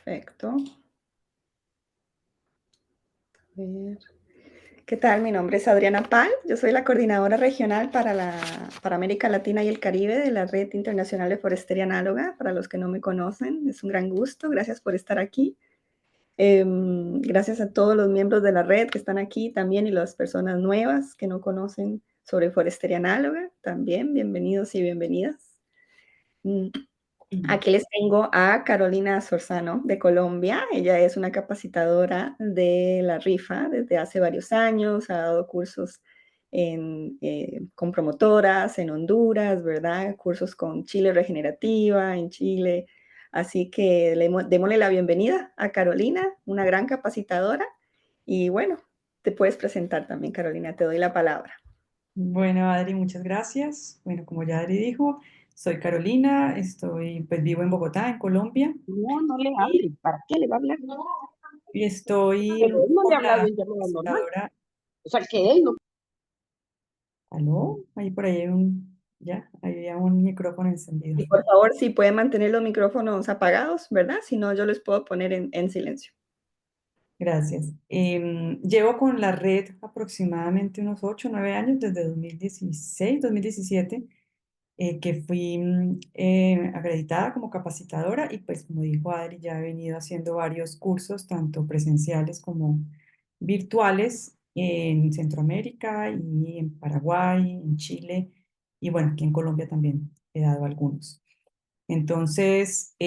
Perfecto. A ver. ¿Qué tal? Mi nombre es Adriana Pal. Yo soy la coordinadora regional para América Latina y el Caribe de la Red Internacional de Forestería Análoga. Para los que no me conocen, es un gran gusto. Gracias por estar aquí. Gracias a todos los miembros de la red que están aquí también y las personas nuevas que no conocen sobre forestería análoga. También bienvenidos y bienvenidas. Mm, Aquí les tengo a Carolina Sorzano de Colombia. Ella es una capacitadora de la rifa desde hace varios años. Ha dado cursos con promotoras en Honduras, ¿verdad? Cursos con Chile Regenerativa en Chile. Así que démosle la bienvenida a Carolina, una gran capacitadora. Y bueno, te puedes presentar también, Carolina. Te doy la palabra. Bueno, Adri, muchas gracias. Bueno, como ya Adri dijo, soy Carolina, pues vivo en Bogotá, en Colombia, No, no le y, hable. ¿Para qué le va a hablar? y estoy Pero él no le ha como hablado la en llamada normal. capacitadora. O sea, que él no. ¿Aló? Ahí por ahí ya, ahí había un micrófono encendido. Y por favor, si pueden mantener los micrófonos apagados, ¿verdad? Si no, yo les puedo poner en silencio. Gracias. Llevo con la red aproximadamente unos 8 o 9 años, desde 2016, 2017. Que fui acreditada como capacitadora y pues como dijo Adri, ya he venido haciendo varios cursos, tanto presenciales como virtuales, en Centroamérica y en Paraguay, en Chile y bueno, aquí en Colombia también he dado algunos. Entonces,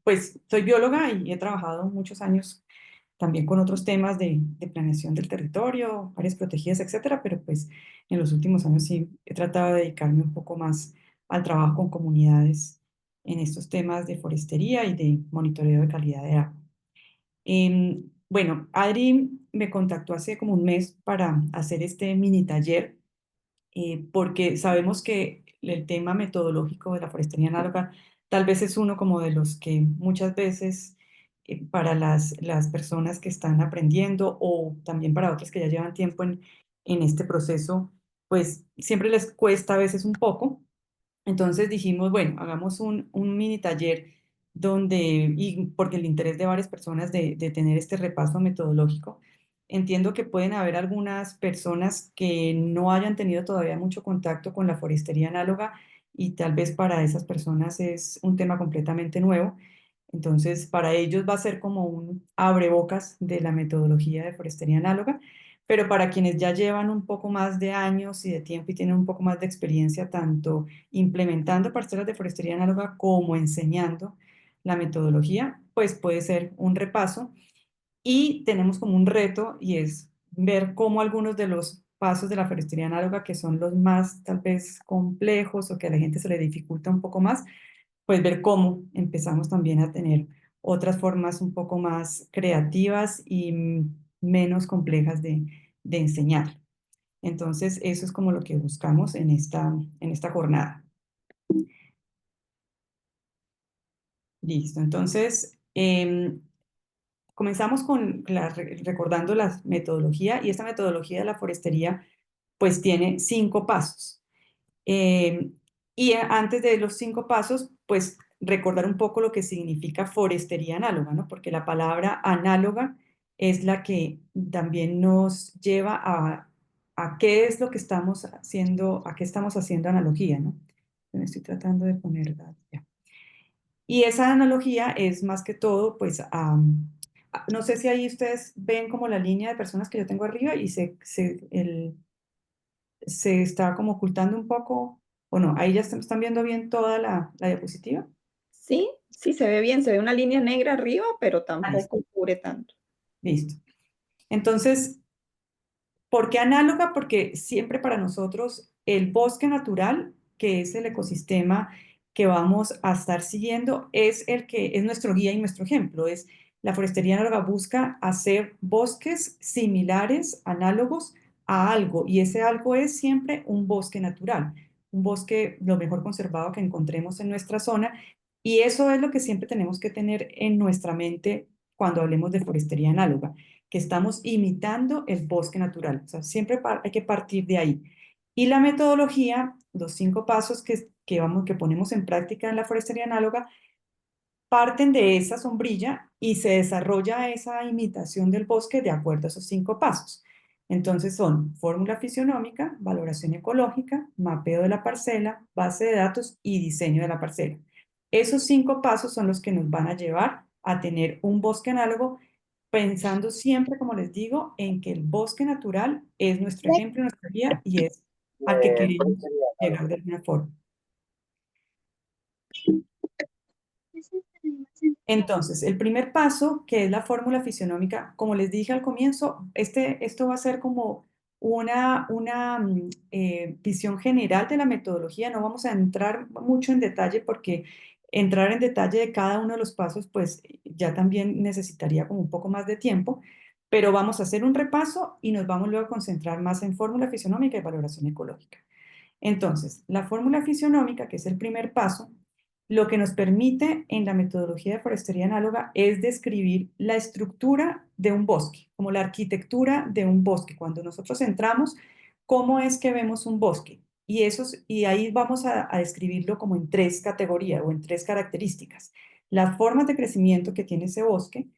pues soy bióloga y he trabajado muchos años también con otros temas de planeación del territorio, áreas protegidas, etcétera, pero pues en los últimos años sí he tratado de dedicarme un poco más al trabajo con comunidades en estos temas de forestería y de monitoreo de calidad de agua. Bueno, Adri me contactó hace como un mes para hacer este mini taller, porque sabemos que el tema metodológico de la forestería análoga tal vez es uno como de los que muchas veces para las personas que están aprendiendo o también para otras que ya llevan tiempo en este proceso, pues siempre les cuesta a veces un poco. Entonces dijimos, bueno, hagamos un mini taller y porque el interés de varias personas de tener este repaso metodológico, entiendo que pueden haber algunas personas que no hayan tenido todavía mucho contacto con la forestería análoga y tal vez para esas personas es un tema completamente nuevo. Entonces, para ellos va a ser como un abrebocas de la metodología de forestería análoga, pero para quienes ya llevan un poco más de años y de tiempo y tienen un poco más de experiencia, tanto implementando parcelas de forestería análoga como enseñando la metodología, pues puede ser un repaso. Y tenemos como un reto y es ver cómo algunos de los pasos de la forestería análoga, que son los más tal vez complejos o que a la gente se le dificulta un poco más, pues ver cómo empezamos también a tener otras formas un poco más creativas y menos complejas de enseñar. Entonces, eso es como lo que buscamos en esta jornada. Listo. Entonces, comenzamos con recordando la metodología y esta metodología de la forestería pues tiene 5 pasos. Eh, Antes de los 5 pasos, pues recordar un poco lo que significa forestería análoga, ¿no? Porque la palabra análoga es la que también nos lleva a qué es lo que estamos haciendo, a qué estamos haciendo analogía, ¿no? Me estoy tratando de poner ya. Y esa analogía es más que todo, pues, no sé si ahí ustedes ven como la línea de personas que yo tengo arriba y se está como ocultando un poco, o no, ahí ya están viendo bien toda la diapositiva. Sí, sí, se ve bien, se ve una línea negra arriba, pero Ah, listo. tampoco cubre tanto. Listo. Entonces, ¿por qué análoga? Porque siempre para nosotros el bosque natural, que es el ecosistema que vamos a estar siguiendo, es el que es nuestro guía y nuestro ejemplo. La forestería análoga busca hacer bosques similares, análogos a algo, y ese algo es siempre un bosque natural, un bosque lo mejor conservado que encontremos en nuestra zona, y eso es lo que siempre tenemos que tener en nuestra mente cuando hablemos de forestería análoga, que estamos imitando el bosque natural. O sea, siempre hay que partir de ahí. Y la metodología, los 5 pasos que ponemos en práctica en la forestería análoga, parten de esa sombrilla y se desarrolla esa imitación del bosque de acuerdo a esos 5 pasos. Entonces son fórmula fisionómica, valoración ecológica, mapeo de la parcela, base de datos y diseño de la parcela. Esos 5 pasos son los que nos van a llevar a tener un bosque análogo, pensando siempre, como les digo, en que el bosque natural es nuestro ejemplo, nuestra guía y es al que queremos llegar de alguna forma. Entonces, el primer paso, que es la fórmula fisionómica, como les dije al comienzo, esto va a ser como una visión general de la metodología. No vamos a entrar mucho en detalle porque entrar en detalle de cada uno de los pasos, pues ya también necesitaría como un poco más de tiempo, pero vamos a hacer un repaso y nos vamos luego a concentrar más en fórmula fisionómica y valoración ecológica. Entonces, la fórmula fisionómica, que es el primer paso, lo que nos permite en la metodología de forestería análoga es describir la estructura de un bosque, como la arquitectura de un bosque. Cuando nosotros entramos, ¿cómo es que vemos un bosque? Y ahí vamos a describirlo como en 3 categorías o en 3 características. Las formas de crecimiento que tiene ese bosque,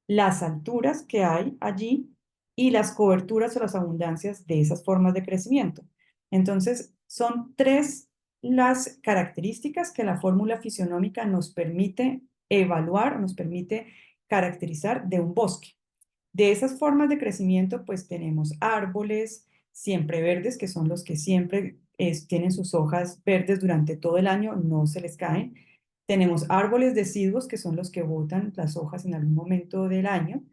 las alturas que hay allí y las coberturas o las abundancias de esas formas de crecimiento. Entonces, son 3 las características que la fórmula fisionómica nos permite evaluar, nos permite caracterizar de un bosque. De esas formas de crecimiento, pues tenemos árboles siempre verdes, que son los que siempre tienen sus hojas verdes durante todo el año, no se les caen. Tenemos árboles deciduos, que son los que botan las hojas en algún momento del año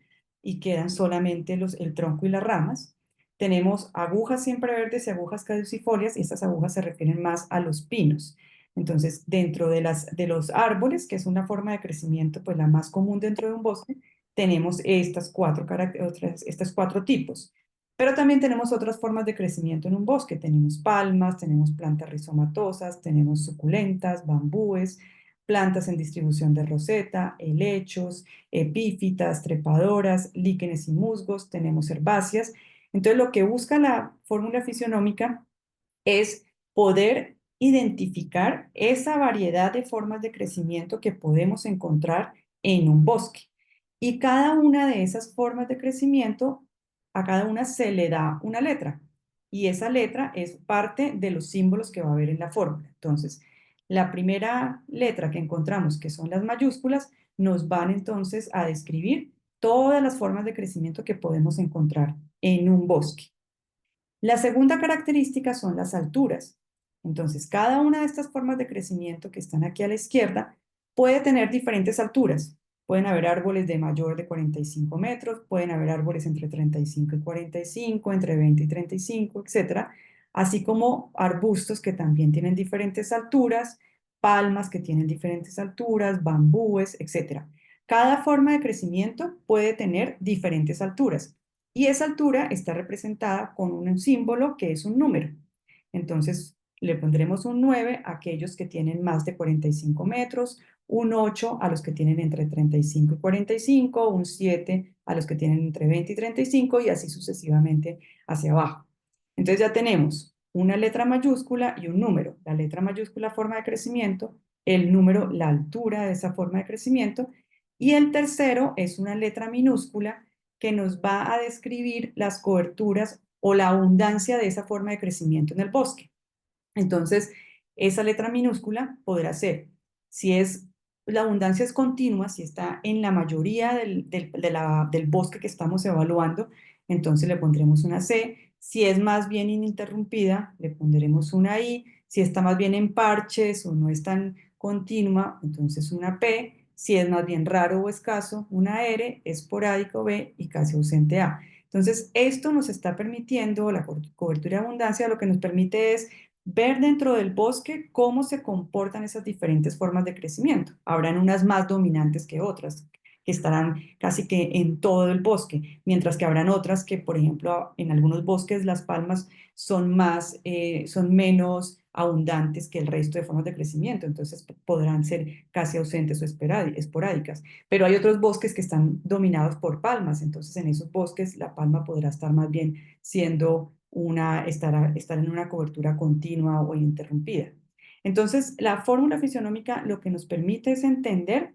y quedan solamente el tronco y las ramas. Tenemos agujas siempre verdes y agujas caducifolias, y estas agujas se refieren más a los pinos. Entonces, dentro de los árboles, que es una forma de crecimiento, pues la más común dentro de un bosque, tenemos estos 4 tipos. Pero también tenemos otras formas de crecimiento en un bosque. Tenemos palmas, tenemos plantas rizomatosas, tenemos suculentas, bambúes, plantas en distribución de roseta, helechos, epífitas, trepadoras, líquenes y musgos, tenemos herbáceas. Entonces, lo que busca la fórmula fisionómica es poder identificar esa variedad de formas de crecimiento que podemos encontrar en un bosque. Y cada una de esas formas de crecimiento, a cada una se le da una letra. Y esa letra es parte de los símbolos que va a haber en la fórmula. Entonces, la primera letra que encontramos, que son las mayúsculas, nos van entonces a describir todas las formas de crecimiento que podemos encontrar en un bosque. La segunda característica son las alturas. Entonces, cada una de estas formas de crecimiento que están aquí a la izquierda puede tener diferentes alturas. Pueden haber árboles de mayor de 45 metros, pueden haber árboles entre 35 y 45, entre 20 y 35, etcétera, así como arbustos que también tienen diferentes alturas, palmas que tienen diferentes alturas, bambúes, etcétera. Cada forma de crecimiento puede tener diferentes alturas. Y esa altura está representada con un símbolo que es un número. Entonces, le pondremos un 9 a aquellos que tienen más de 45 metros, un 8 a los que tienen entre 35 y 45, un 7 a los que tienen entre 20 y 35 y así sucesivamente hacia abajo. Entonces ya tenemos una letra mayúscula y un número. La letra mayúscula, forma de crecimiento, el número, la altura de esa forma de crecimiento, y el tercero es una letra minúscula que nos va a describir las coberturas o la abundancia de esa forma de crecimiento en el bosque. Entonces, esa letra minúscula podrá ser, si es la abundancia es continua, si está en la mayoría del bosque que estamos evaluando, entonces le pondremos una C. Si es más bien ininterrumpida, le pondremos una I. Si está más bien en parches o no es tan continua, entonces una P. Si es más bien raro o escaso, una R, esporádico B y casi ausente A. Entonces, esto nos está permitiendo, la cobertura de abundancia, lo que nos permite es ver dentro del bosque cómo se comportan esas diferentes formas de crecimiento. Habrán unas más dominantes que otras, que estarán casi que en todo el bosque, mientras que habrán otras que, por ejemplo, en algunos bosques las palmas son menos abundantes que el resto de formas de crecimiento, entonces podrán ser casi ausentes o esporádicas. Pero hay otros bosques que están dominados por palmas, entonces en esos bosques la palma podrá estar más bien estar en una cobertura continua o ininterrumpida. Entonces, la fórmula fisionómica lo que nos permite es entender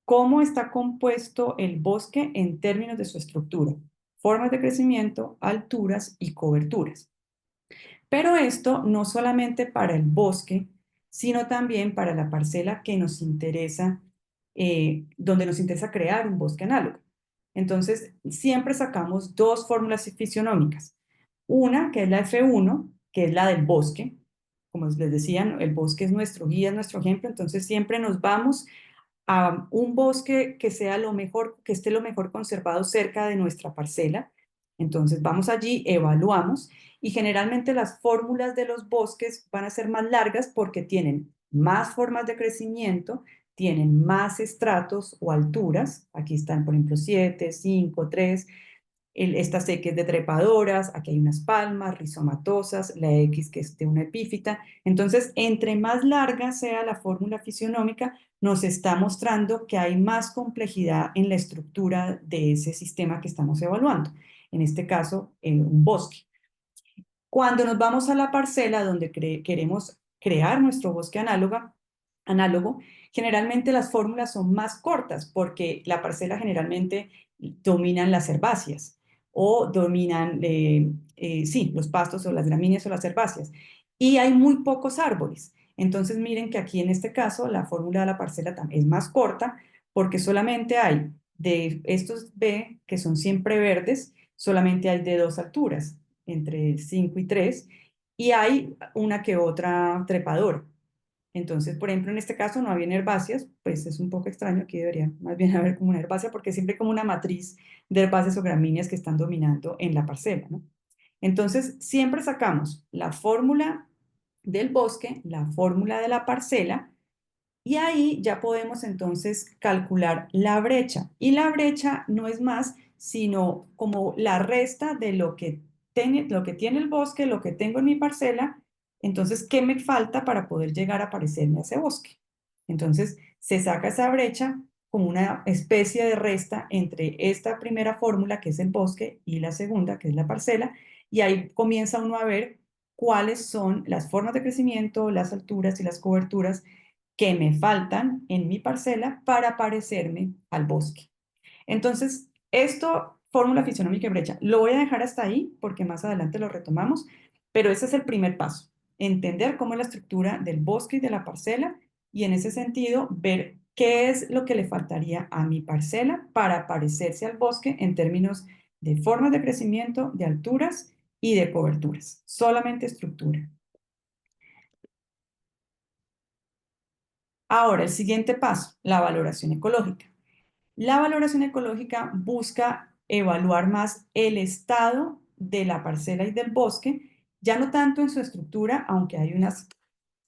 cómo está compuesto el bosque en términos de su estructura, formas de crecimiento, alturas y coberturas. Pero esto no solamente para el bosque, sino también para la parcela que nos interesa, donde nos interesa crear un bosque análogo. Entonces, siempre sacamos dos fórmulas fisionómicas. Una, que es la F1, que es la del bosque. Como les decía, el bosque es nuestro guía, es nuestro ejemplo, entonces siempre nos vamos a un bosque que sea lo mejor, que esté lo mejor conservado cerca de nuestra parcela. Entonces vamos allí, evaluamos y generalmente las fórmulas de los bosques van a ser más largas porque tienen más formas de crecimiento, tienen más estratos o alturas. Aquí están, por ejemplo, 7, 5, 3. Esta C que es de trepadoras, aquí hay unas palmas, rizomatosas, la X que es de una epífita. Entonces, entre más larga sea la fórmula fisionómica, nos está mostrando que hay más complejidad en la estructura de ese sistema que estamos evaluando. En este caso, un bosque. Cuando nos vamos a la parcela donde queremos crear nuestro bosque análogo, generalmente las fórmulas son más cortas porque la parcela generalmente dominan las herbáceas o dominan, sí, los pastos o las gramíneas o las herbáceas. Y hay muy pocos árboles. Entonces miren que aquí en este caso la fórmula de la parcela es más corta porque solamente hay de estos B, que son siempre verdes, solamente hay de dos alturas, entre 5 y 3, y hay una que otra trepadora. Entonces, por ejemplo, en este caso no había herbáceas, pues es un poco extraño, aquí debería más bien haber como una herbácea, porque siempre hay como una matriz de herbáceas o gramíneas que están dominando en la parcela, ¿no? Entonces, siempre sacamos la fórmula del bosque, la fórmula de la parcela, y ahí ya podemos entonces calcular la brecha. Y la brecha no es más sino como la resta de lo que tiene el bosque, lo que tengo en mi parcela. Entonces, ¿qué me falta para poder llegar a parecerme a ese bosque? Entonces, se saca esa brecha como una especie de resta entre esta primera fórmula, que es el bosque, y la segunda, que es la parcela, y ahí comienza uno a ver cuáles son las formas de crecimiento, las alturas y las coberturas que me faltan en mi parcela para parecerme al bosque. Entonces, esto, fórmula fisionómica y brecha, lo voy a dejar hasta ahí porque más adelante lo retomamos, pero ese es el primer paso, entender cómo es la estructura del bosque y de la parcela y en ese sentido ver qué es lo que le faltaría a mi parcela para parecerse al bosque en términos de formas de crecimiento, de alturas y de coberturas, solamente estructura. Ahora, el siguiente paso, la valoración ecológica. La valoración ecológica busca evaluar más el estado de la parcela y del bosque, ya no tanto en su estructura, aunque hay unas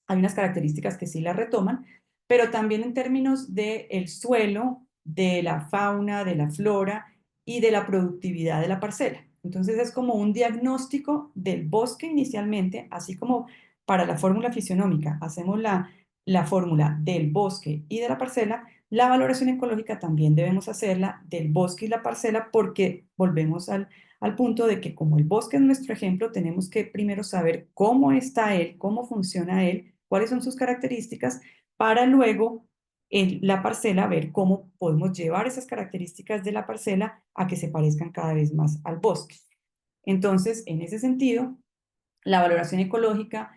características que sí la retoman, pero también en términos del suelo, de la fauna, de la flora y de la productividad de la parcela. Entonces es como un diagnóstico del bosque inicialmente, así como para la fórmula fisionómica hacemos la fórmula del bosque y de la parcela, la valoración ecológica también debemos hacerla del bosque y la parcela porque volvemos al punto de que como el bosque es nuestro ejemplo, tenemos que primero saber cómo está él, cómo funciona él, cuáles son sus características, para luego en la parcela ver cómo podemos llevar esas características de la parcela a que se parezcan cada vez más al bosque. Entonces, en ese sentido, la valoración ecológica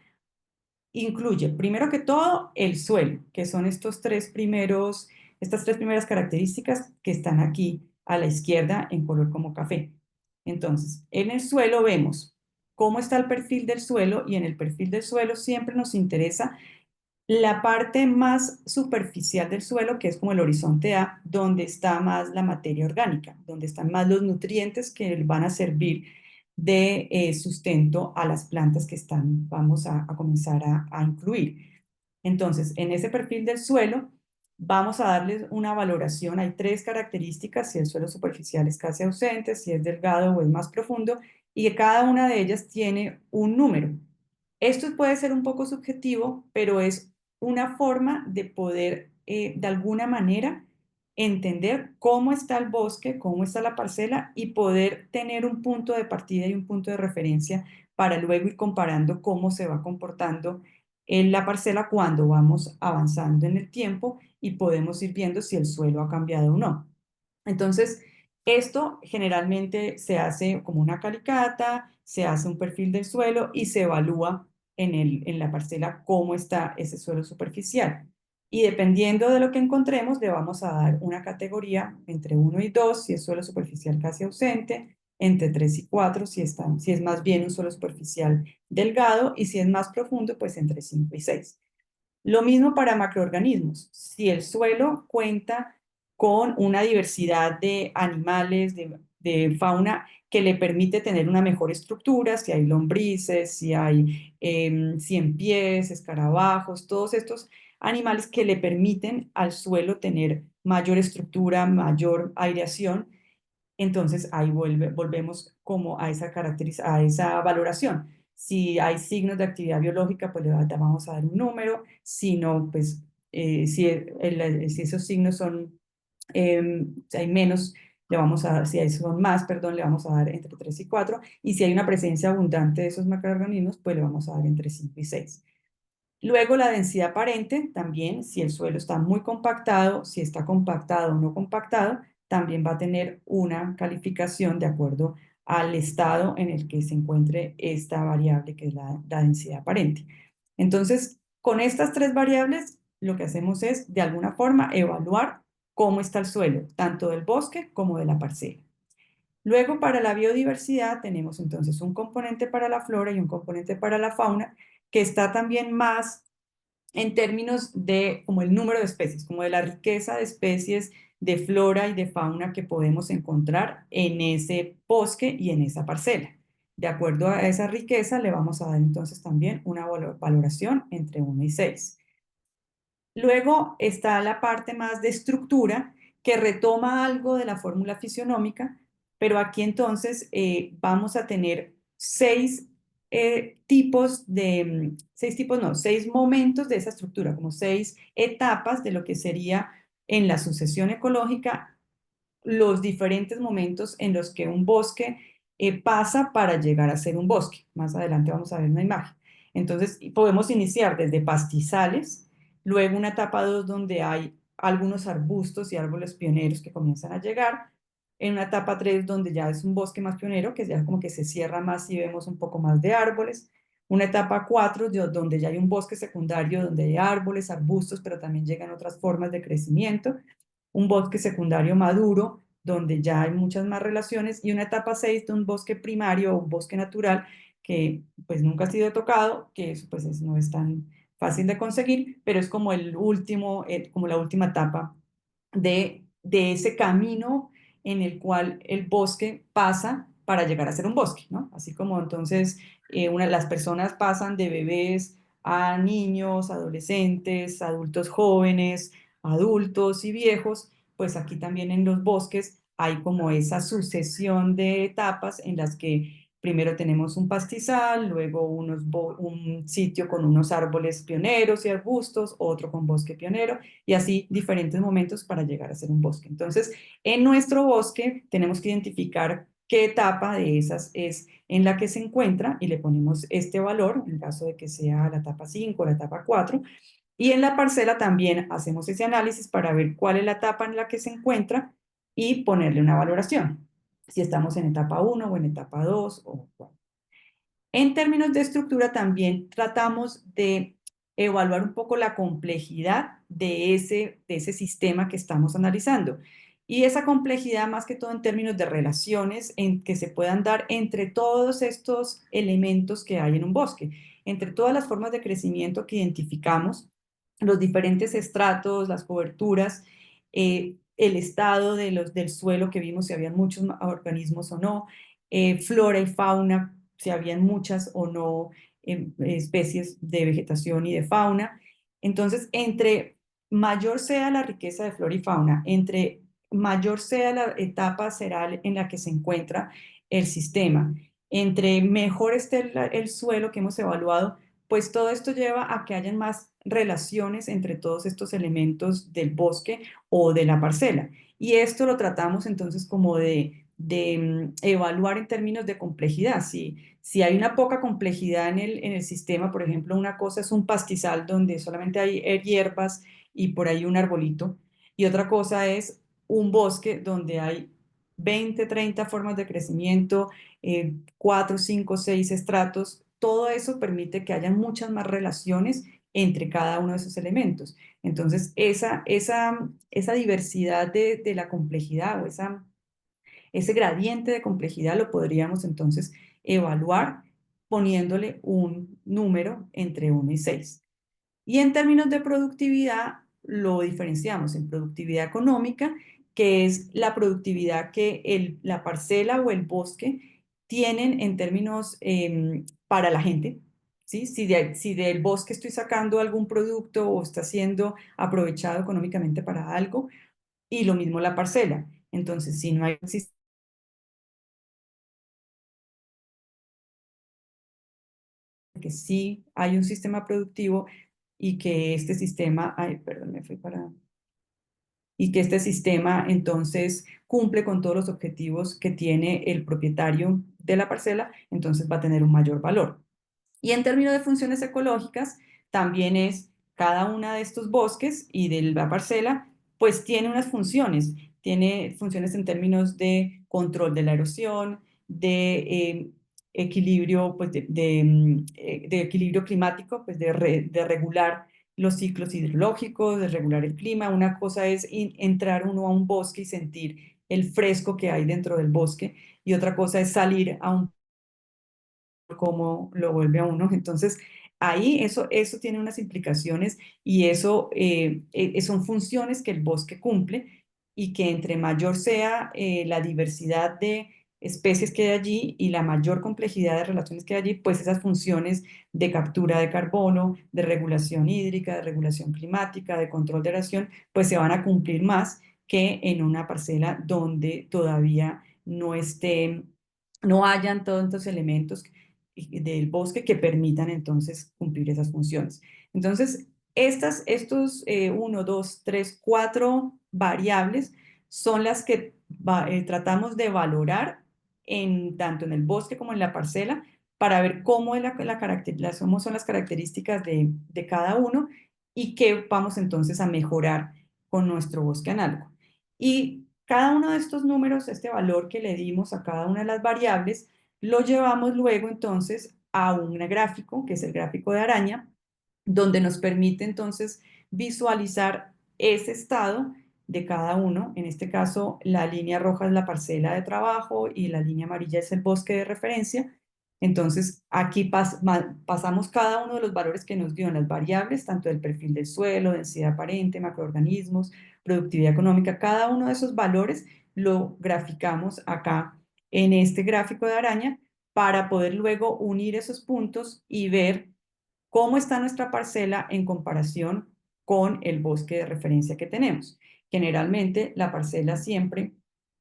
incluye, primero que todo, el suelo, que son estas tres primeras características que están aquí a la izquierda en color como café. Entonces, en el suelo vemos cómo está el perfil del suelo y en el perfil del suelo siempre nos interesa la parte más superficial del suelo, que es como el horizonte A, donde está más la materia orgánica, donde están más los nutrientes que van a servir de sustento a las plantas que vamos a comenzar a incluir. Entonces, en ese perfil del suelo, vamos a darles una valoración. Hay tres características, si el suelo superficial es casi ausente, si es delgado o es más profundo, y que cada una de ellas tiene un número. Esto puede ser un poco subjetivo, pero es una forma de poder, de alguna manera, entender cómo está el bosque, cómo está la parcela y poder tener un punto de partida y un punto de referencia para luego ir comparando cómo se va comportando en la parcela cuando vamos avanzando en el tiempo y podemos ir viendo si el suelo ha cambiado o no. Entonces, esto generalmente se hace como una calicata, se hace un perfil del suelo y se evalúa en la parcela cómo está ese suelo superficial. Y dependiendo de lo que encontremos, le vamos a dar una categoría entre 1 y 2, si es suelo superficial casi ausente, entre 3 y 4, si es más bien un suelo superficial delgado, y si es más profundo, pues entre 5 y 6. Lo mismo para macroorganismos. Si el suelo cuenta con una diversidad de animales, de fauna, que le permite tener una mejor estructura, si hay lombrices, si hay ciempiés, escarabajos, todos estos animales que le permiten al suelo tener mayor estructura, mayor aireación, entonces ahí volvemos como a a esa valoración. Si hay signos de actividad biológica, pues vamos a dar un número. Si no, pues si esos signos son, si hay menos, le vamos a dar, si son más, perdón, le vamos a dar entre 3 y 4. Y si hay una presencia abundante de esos macroorganismos, pues le vamos a dar entre 5 y 6. Luego la densidad aparente, también, si el suelo está muy compactado, si está compactado o no compactado, también va a tener una calificación de acuerdo al estado en el que se encuentre esta variable que es la densidad aparente. Entonces, con estas tres variables, lo que hacemos es, de alguna forma, evaluar cómo está el suelo, tanto del bosque como de la parcela. Luego, para la biodiversidad, tenemos entonces un componente para la flora y un componente para la fauna, que está también más en términos de como el número de especies, como de la riqueza de especies de flora y de fauna que podemos encontrar en ese bosque y en esa parcela. De acuerdo a esa riqueza, le vamos a dar entonces también una valoración entre 1 y 6. Luego está la parte más de estructura, que retoma algo de la fórmula fisionómica, pero aquí entonces vamos a tener seis momentos de esa estructura, como 6 etapas de lo que sería en la sucesión ecológica los diferentes momentos en los que un bosque pasa para llegar a ser un bosque. Más adelante vamos a ver una imagen. Entonces, podemos iniciar desde pastizales, luego una etapa 2 donde hay algunos arbustos y árboles pioneros que comienzan a llegar, en una etapa 3 donde ya es un bosque más pionero, que ya como que se cierra más y vemos un poco más de árboles, una etapa 4 donde ya hay un bosque secundario, donde hay árboles, arbustos, pero también llegan otras formas de crecimiento, un bosque secundario maduro, donde ya hay muchas más relaciones, y una etapa 6 de un bosque primario o un bosque natural que pues nunca ha sido tocado, que eso pues no es tan fácil de conseguir, pero es como como la última etapa de ese camino en el cual el bosque pasa para llegar a ser un bosque, ¿no? Así como entonces las personas pasan de bebés a niños, adolescentes, adultos jóvenes, adultos y viejos, pues aquí también en los bosques hay como esa sucesión de etapas en las que primero tenemos un pastizal, luego un sitio con unos árboles pioneros y arbustos, otro con bosque pionero, y así diferentes momentos para llegar a ser un bosque. Entonces, en nuestro bosque tenemos que identificar qué etapa de esas es en la que se encuentra y le ponemos este valor, en caso de que sea la etapa 5 o la etapa 4, y en la parcela también hacemos ese análisis para ver cuál es la etapa en la que se encuentra y ponerle una valoración, si estamos en etapa 1 o en etapa 2 o cuál. En términos de estructura también tratamos de evaluar un poco la complejidad de ese sistema que estamos analizando. Y esa complejidad más que todo en términos de relaciones que se puedan dar entre todos estos elementos que hay en un bosque, entre todas las formas de crecimiento que identificamos, los diferentes estratos, las coberturas, el estado del suelo que vimos, si había muchos organismos o no, flora y fauna, si habían muchas o no especies de vegetación y de fauna. Entonces, entre mayor sea la riqueza de flora y fauna, entre mayor sea la etapa seral en la que se encuentra el sistema, entre mejor esté el suelo que hemos evaluado, pues todo esto lleva a que hayan más relaciones entre todos estos elementos del bosque o de la parcela. Y esto lo tratamos entonces como de evaluar en términos de complejidad. Si hay una poca complejidad en el sistema, por ejemplo, una cosa es un pastizal donde solamente hay hierbas y por ahí un arbolito, y otra cosa es un bosque donde hay 20, 30 formas de crecimiento, 4, 5, 6 estratos. Todo eso permite que haya muchas más relaciones entre cada uno de esos elementos. Entonces, esa diversidad de la complejidad o ese gradiente de complejidad lo podríamos entonces evaluar poniéndole un número entre 1 y 6. Y en términos de productividad, lo diferenciamos en productividad económica, que es la productividad que la parcela o el bosque tienen en términos para la gente. ¿Sí? Si del bosque estoy sacando algún producto o está siendo aprovechado económicamente para algo, y lo mismo la parcela. Entonces, si no hay un sistema que sí hay un sistema productivo y que este sistema, ay, perdón, me fui para... y que este sistema entonces cumple con todos los objetivos que tiene el propietario de la parcela, entonces va a tener un mayor valor. Y en términos de funciones ecológicas, también es cada una de estos bosques y de la parcela, pues tiene funciones en términos de control de la erosión, de equilibrio, pues de equilibrio climático, pues de regular los ciclos hidrológicos, de regular el clima. Una cosa es entrar uno a un bosque y sentir el fresco que hay dentro del bosque, y otra cosa es salir a un cómo lo vuelve a uno. Entonces, ahí eso tiene unas implicaciones y eso son funciones que el bosque cumple, y que entre mayor sea la diversidad de especies que hay allí y la mayor complejidad de relaciones que hay allí, pues esas funciones de captura de carbono, de regulación hídrica, de regulación climática, de control de erosión, pues se van a cumplir más que en una parcela donde todavía no hayan todos estos elementos del bosque que permitan entonces cumplir esas funciones. Entonces, estos 1, 2, 3, 4 variables son las que tratamos de valorar tanto en el bosque como en la parcela, para ver cómo, cómo son las características de cada uno y qué vamos entonces a mejorar con nuestro bosque análogo. Y cada uno de estos números, este valor que le dimos a cada una de las variables, lo llevamos luego entonces a un gráfico, que es el gráfico de araña, donde nos permite entonces visualizar ese estado de cada uno. En este caso, la línea roja es la parcela de trabajo y la línea amarilla es el bosque de referencia. Entonces, aquí pasamos cada uno de los valores que nos dio en las variables, tanto del perfil del suelo, densidad aparente, macroorganismos, productividad económica. Cada uno de esos valores lo graficamos acá en este gráfico de araña, para poder luego unir esos puntos y ver cómo está nuestra parcela en comparación con el bosque de referencia que tenemos. Generalmente la parcela siempre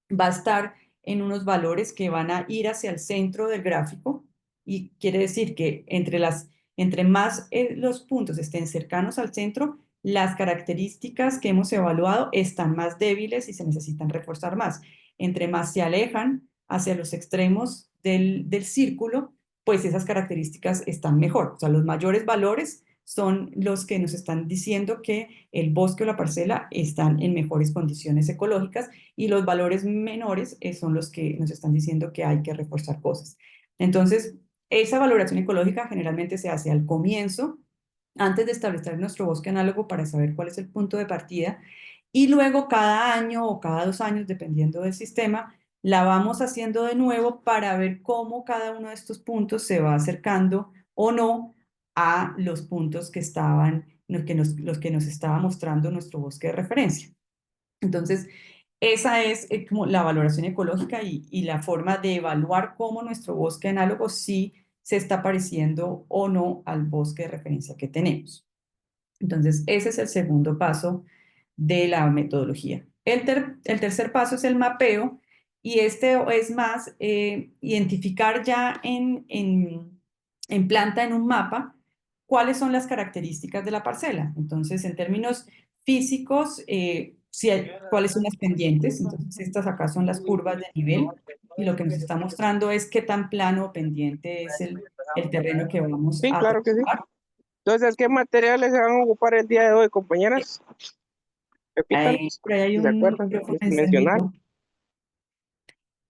va a estar en unos valores que van a ir hacia el centro del gráfico, y quiere decir que entre más los puntos estén cercanos al centro, las características que hemos evaluado están más débiles y se necesitan reforzar más. Entre más se alejan hacia los extremos del círculo, pues esas características están mejor. O sea, los mayores valores son los que nos están diciendo que el bosque o la parcela están en mejores condiciones ecológicas, y los valores menores son los que nos están diciendo que hay que reforzar cosas. Entonces, esa valoración ecológica generalmente se hace al comienzo, antes de establecer nuestro bosque análogo, para saber cuál es el punto de partida, y luego cada año o cada 2 años, dependiendo del sistema, la vamos haciendo de nuevo para ver cómo cada uno de estos puntos se va acercando o no a los puntos que estaban, los que nos estaba mostrando nuestro bosque de referencia. Entonces, esa es como la valoración ecológica y la forma de evaluar cómo nuestro bosque análogo sí se está pareciendo o no al bosque de referencia que tenemos. Entonces, ese es el segundo paso de la metodología. El tercer paso es el mapeo, y este es más identificar ya en planta, en un mapa, cuáles son las características de la parcela. Entonces, en términos físicos, cuáles son las pendientes. Entonces, estas acá son las curvas de nivel y lo que nos está mostrando es qué tan plano o pendiente es el terreno que vamos Sí, a claro que sí. trabajar. Entonces, ¿qué materiales se van a ocupar el día de hoy, compañeras? Repítanos, Por ahí hay si se un acuerdan, micrófono mencionar.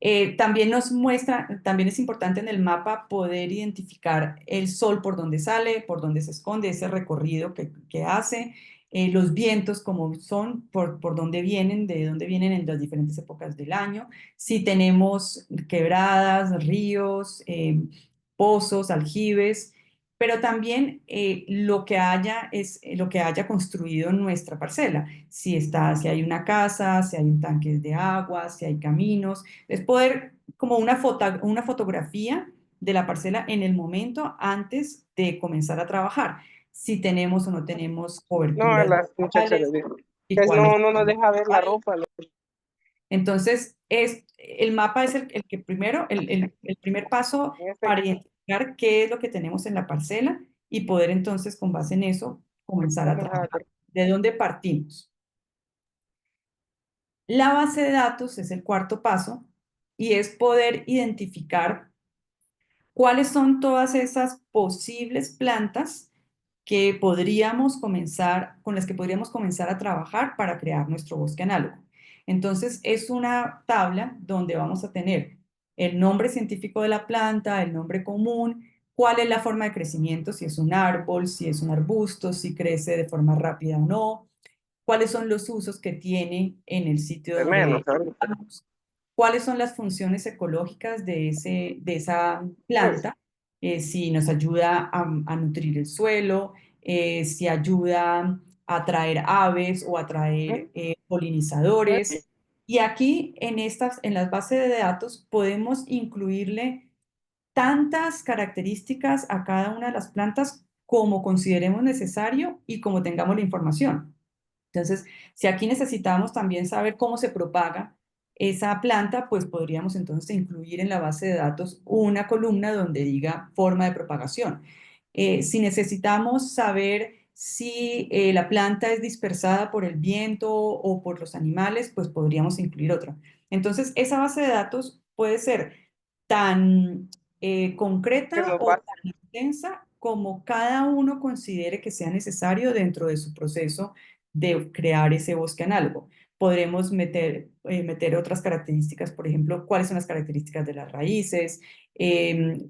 encendido. También nos muestra, también es importante en el mapa poder identificar el sol por donde sale, por donde se esconde, ese recorrido que hace, los vientos como son, por dónde vienen, de dónde vienen en las diferentes épocas del año, si tenemos quebradas, ríos, pozos, aljibes, pero también lo que haya es lo que haya construido en nuestra parcela, si hay una casa, si hay un tanque de agua, si hay caminos, es poder como una fotografía de la parcela en el momento antes de comenzar a trabajar, si tenemos o no tenemos No, a coberturas las muchachas les vegetales digo. y Que cuáles. no nos deja ver la ropa. Entonces, el mapa es el que primero, el primer paso En este para identificar qué es lo que tenemos en la parcela y poder entonces, con base en eso, comenzar a trabajar. ¿De dónde partimos? La base de datos es el cuarto paso y es poder identificar cuáles son todas esas posibles plantas que con las que podríamos comenzar a trabajar para crear nuestro bosque análogo. Entonces, es una tabla donde vamos a tener el nombre científico de la planta, el nombre común, cuál es la forma de crecimiento, si es un árbol, si es un arbusto, si crece de forma rápida o no, cuáles son los usos que tiene en el sitio de menos, donde ¿sabes? estamos, cuáles son las funciones ecológicas de esa planta, si nos ayuda a nutrir el suelo, si ayuda a atraer aves o atraer polinizadores. Y aquí en las bases de datos podemos incluirle tantas características a cada una de las plantas como consideremos necesario y como tengamos la información. Entonces, si aquí necesitamos también saber cómo se propaga esa planta, pues podríamos entonces incluir en la base de datos una columna donde diga forma de propagación. Si necesitamos saber si la planta es dispersada por el viento o por los animales, pues podríamos incluir otra. Entonces, esa base de datos puede ser tan Que concreta nos o va tan extensa como cada uno considere que sea necesario dentro de su proceso de crear ese bosque análogo. Podremos meter otras características, por ejemplo, cuáles son las características de las raíces,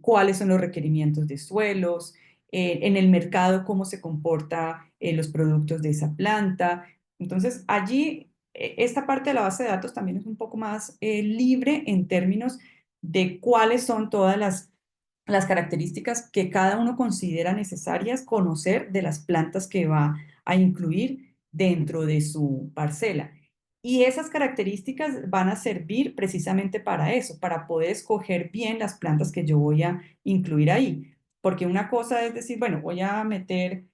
cuáles son los requerimientos de suelos, en el mercado cómo se comporta los productos de esa planta. Entonces, allí, esta parte de la base de datos también es un poco más libre en términos de cuáles son todas las características que cada uno considera necesarias conocer de las plantas que va a incluir dentro de su parcela. Y esas características van a servir precisamente para eso, para poder escoger bien las plantas que yo voy a incluir ahí. Porque una cosa es decir, bueno, voy a meter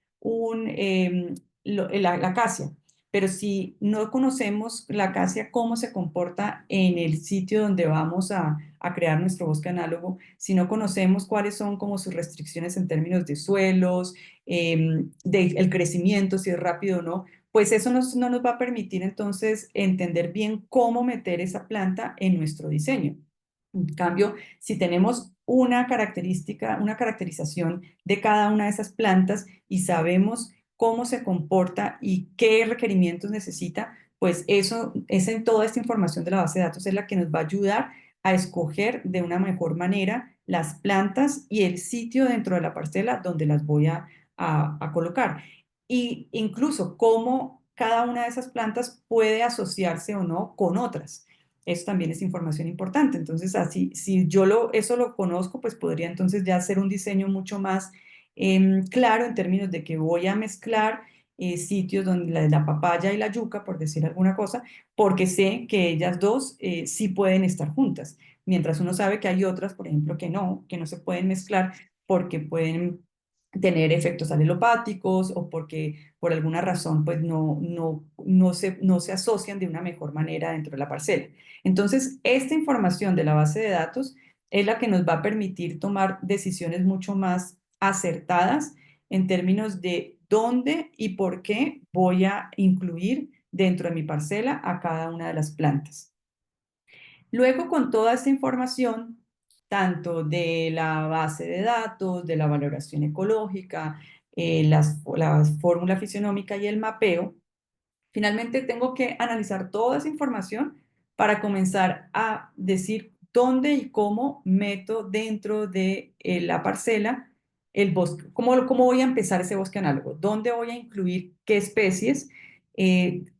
la acacia, pero si no conocemos la acacia, cómo se comporta en el sitio donde vamos a crear nuestro bosque análogo, si no conocemos cuáles son como sus restricciones en términos de suelos, del crecimiento, si es rápido o no, pues eso no nos va a permitir entonces entender bien cómo meter esa planta en nuestro diseño. En cambio, si tenemos una característica, una caracterización de cada una de esas plantas y sabemos cómo se comporta y qué requerimientos necesita, pues eso es en toda esta información de la base de datos es la que nos va a ayudar a escoger de una mejor manera las plantas y el sitio dentro de la parcela donde las voy a colocar. Y incluso cómo cada una de esas plantas puede asociarse o no con otras. Eso también es información importante. Entonces, así, si eso lo conozco, pues podría entonces ya hacer un diseño mucho más claro en términos de que voy a mezclar sitios donde la papaya y la yuca, por decir alguna cosa, porque sé que ellas dos sí pueden estar juntas, mientras uno sabe que hay otras, por ejemplo, que no se pueden mezclar porque pueden tener efectos alelopáticos o porque por alguna razón pues no se asocian de una mejor manera dentro de la parcela. Entonces, esta información de la base de datos es la que nos va a permitir tomar decisiones mucho más acertadas en términos de dónde y por qué voy a incluir dentro de mi parcela a cada una de las plantas. Luego, con toda esta información, tanto de la base de datos, de la valoración ecológica, la fórmula fisionómica y el mapeo, finalmente tengo que analizar toda esa información para comenzar a decir dónde y cómo meto dentro de la parcela el bosque, cómo voy a empezar ese bosque análogo, dónde voy a incluir qué especies,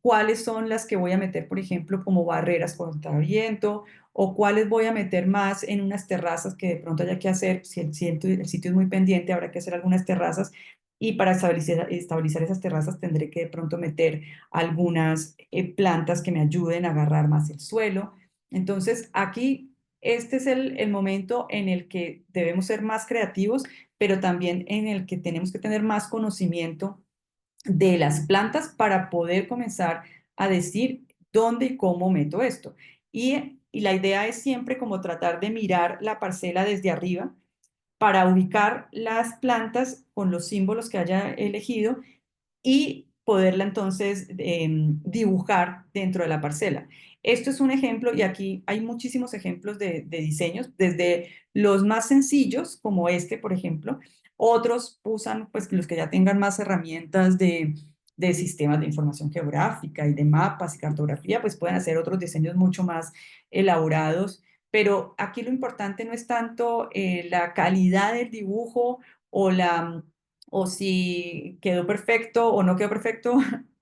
cuáles son las que voy a meter, por ejemplo, como barreras contra viento, o cuáles voy a meter más en unas terrazas que de pronto haya que hacer, si el sitio es muy pendiente, habrá que hacer algunas terrazas, y para estabilizar esas terrazas tendré que de pronto meter algunas plantas que me ayuden a agarrar más el suelo. Entonces, aquí este es el momento en el que debemos ser más creativos, pero también en el que tenemos que tener más conocimiento de las plantas para poder comenzar a decir dónde y cómo meto esto. Y la idea es siempre como tratar de mirar la parcela desde arriba para ubicar las plantas con los símbolos que haya elegido y poderla entonces dibujar dentro de la parcela. Esto es un ejemplo, y aquí hay muchísimos ejemplos de diseños, desde los más sencillos, como este, por ejemplo. Otros usan, pues, los que ya tengan más herramientas de sistemas de información geográfica y de mapas y cartografía, pues pueden hacer otros diseños mucho más elaborados. Pero aquí lo importante no es tanto la calidad del dibujo o o si quedó perfecto o no quedó perfecto.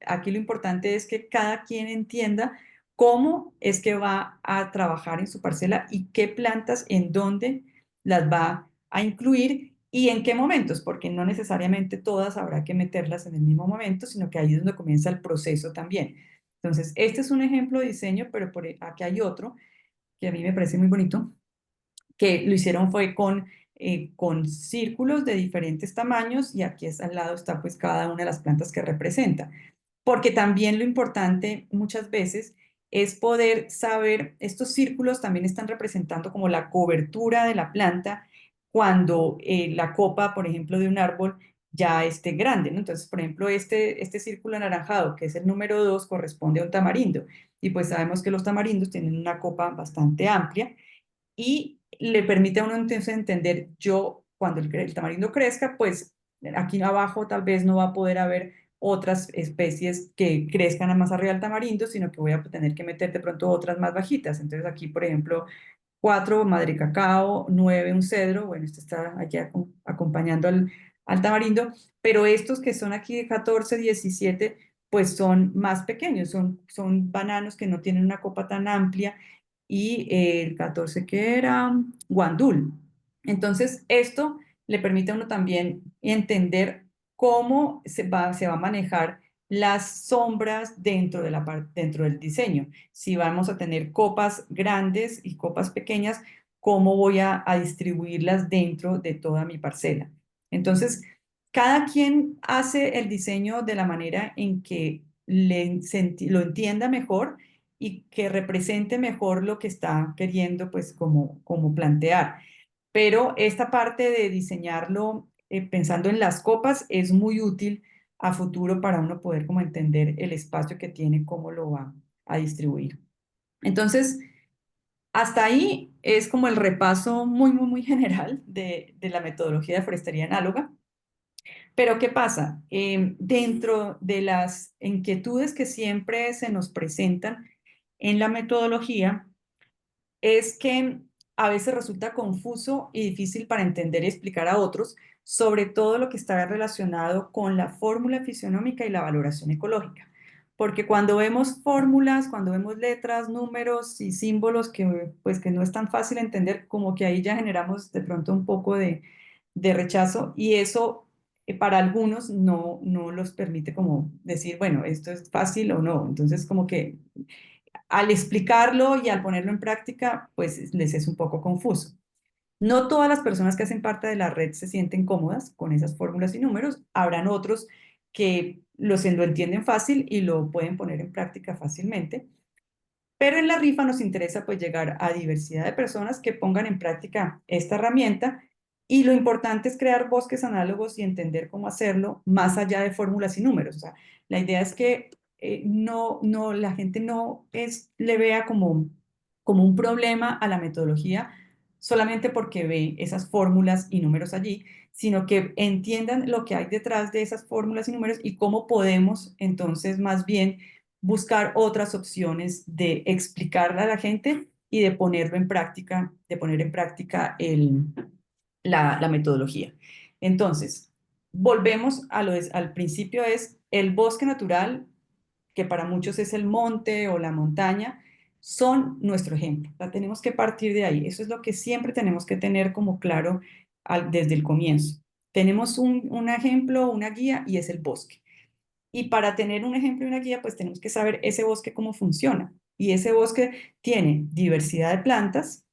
Aquí lo importante es que cada quien entienda cómo es que va a trabajar en su parcela y qué plantas, en dónde las va a incluir y en qué momentos, porque no necesariamente todas habrá que meterlas en el mismo momento, sino que ahí es donde comienza el proceso también. Entonces, este es un ejemplo de diseño, pero aquí hay otro que a mí me parece muy bonito, que lo hicieron fue con círculos de diferentes tamaños, y aquí al lado está pues cada una de las plantas que representa. Porque también lo importante muchas veces es poder saber, estos círculos también están representando como la cobertura de la planta cuando la copa, por ejemplo, de un árbol ya esté grande, ¿no? Entonces, por ejemplo, este círculo anaranjado, que es el número 2, corresponde a un tamarindo. Y pues sabemos que los tamarindos tienen una copa bastante amplia y le permite a uno entonces entender, yo cuando el tamarindo crezca, pues aquí abajo tal vez no va a poder haber otras especies que crezcan más arriba del tamarindo, sino que voy a tener que meter de pronto otras más bajitas. Entonces aquí, por ejemplo, 4, madre cacao, 9, un cedro, bueno, este está aquí acompañando al tamarindo, pero estos que son aquí de 14, 17, pues son más pequeños, son bananos que no tienen una copa tan amplia, y el 14 que era guandul. Entonces, esto le permite a uno también entender cómo se va a manejar las sombras dentro del diseño. Si vamos a tener copas grandes y copas pequeñas, cómo voy a distribuirlas dentro de toda mi parcela. Entonces, cada quien hace el diseño de la manera en que lo entienda mejor y que represente mejor lo que está queriendo, pues, como plantear. Pero esta parte de diseñarlo pensando en las copas es muy útil a futuro para uno poder como entender el espacio que tiene, cómo lo va a distribuir. Entonces, hasta ahí es como el repaso muy, muy, muy general de la metodología de forestería análoga. Pero ¿qué pasa? Dentro de las inquietudes que siempre se nos presentan en la metodología, es que a veces resulta confuso y difícil para entender y explicar a otros, sobre todo lo que está relacionado con la fórmula fisionómica y la valoración ecológica. Porque cuando vemos fórmulas, cuando vemos letras, números y símbolos pues, que no es tan fácil entender, como que ahí ya generamos de pronto un poco de rechazo, y eso para algunos no los permite como decir, bueno, esto es fácil o no. Entonces, como que al explicarlo y al ponerlo en práctica, pues les es un poco confuso. No todas las personas que hacen parte de la red se sienten cómodas con esas fórmulas y números. Habrán otros que lo entienden fácil y lo pueden poner en práctica fácilmente. Pero en la rifa nos interesa pues llegar a diversidad de personas que pongan en práctica esta herramienta, y lo importante es crear bosques análogos y entender cómo hacerlo más allá de fórmulas y números. O sea, la idea es que la gente no le vea como un problema a la metodología solamente porque ve esas fórmulas y números allí, sino que entiendan lo que hay detrás de esas fórmulas y números y cómo podemos entonces más bien buscar otras opciones de explicarle a la gente y de ponerlo en práctica, la metodología. Entonces, volvemos al principio, es el bosque natural, que para muchos es el monte o la montaña, son nuestro ejemplo. Tenemos que partir de ahí. Eso es lo que siempre tenemos que tener como claro desde el comienzo. Tenemos un ejemplo, una guía, y es el bosque. Y para tener un ejemplo y una guía, pues tenemos que saber ese bosque cómo funciona. Y ese bosque tiene diversidad de plantas,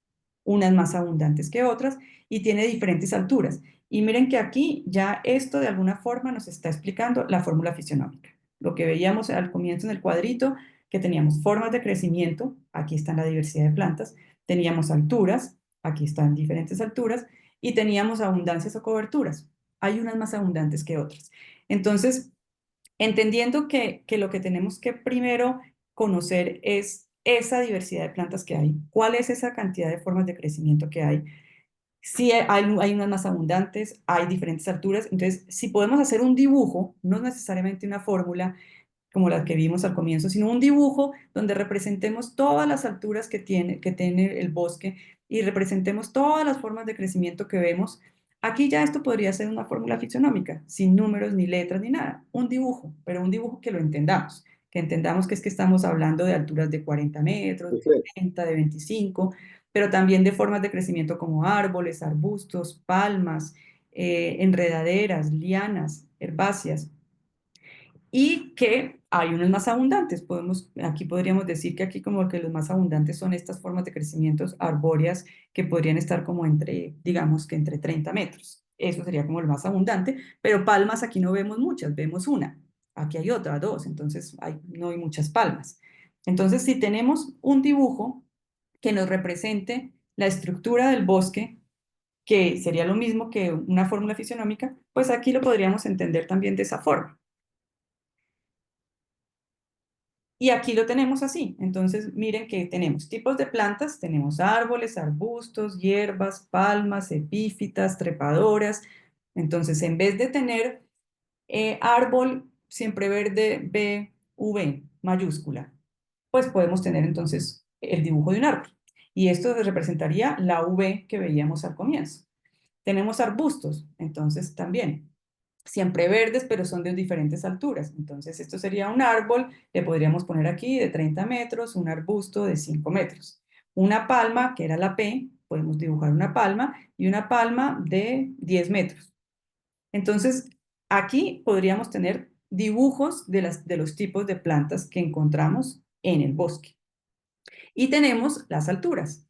unas más abundantes que otras, y tiene diferentes alturas. Y miren que aquí ya esto de alguna forma nos está explicando la fórmula fisionómica. Lo que veíamos al comienzo en el cuadrito, que teníamos formas de crecimiento, aquí está la diversidad de plantas, teníamos alturas, aquí están diferentes alturas, y teníamos abundancias o coberturas. Hay unas más abundantes que otras. Entonces, entendiendo que lo que tenemos que primero conocer es esa diversidad de plantas que hay, cuál es esa cantidad de formas de crecimiento que hay, si hay unas más abundantes, hay diferentes alturas, entonces si podemos hacer un dibujo, no necesariamente una fórmula como la que vimos al comienzo, sino un dibujo donde representemos todas las alturas que tiene el bosque y representemos todas las formas de crecimiento que vemos. Aquí ya esto podría ser una fórmula fisionómica, sin números, ni letras, ni nada. Un dibujo, pero un dibujo que lo entendamos, que entendamos que es que estamos hablando de alturas de 40 metros, de 30, de 25, pero también de formas de crecimiento como árboles, arbustos, palmas, enredaderas, lianas, herbáceas, y que hay unos más abundantes. Aquí podríamos decir que aquí como que los más abundantes son estas formas de crecimientos arbóreas que podrían estar como digamos que entre 30 metros. Eso sería como el más abundante, pero palmas aquí no vemos muchas, vemos una. Aquí hay otra, dos, entonces no hay muchas palmas. Entonces, si tenemos un dibujo que nos represente la estructura del bosque, que sería lo mismo que una fórmula fisionómica, pues aquí lo podríamos entender también de esa forma. Y aquí lo tenemos así. Entonces, miren que tenemos tipos de plantas, tenemos árboles, arbustos, hierbas, palmas, epífitas, trepadoras. Entonces, en vez de tener árbol siempre verde B, V mayúscula, pues podemos tener entonces el dibujo de un árbol. Y esto representaría la V que veíamos al comienzo. Tenemos arbustos, entonces también siempre verdes, pero son de diferentes alturas. Entonces, esto sería un árbol, le podríamos poner aquí de 30 metros, un arbusto de 5 metros. Una palma, que era la P, podemos dibujar una palma, y una palma de 10 metros. Entonces, aquí podríamos tener dibujos de los tipos de plantas que encontramos en el bosque. Y tenemos las alturas.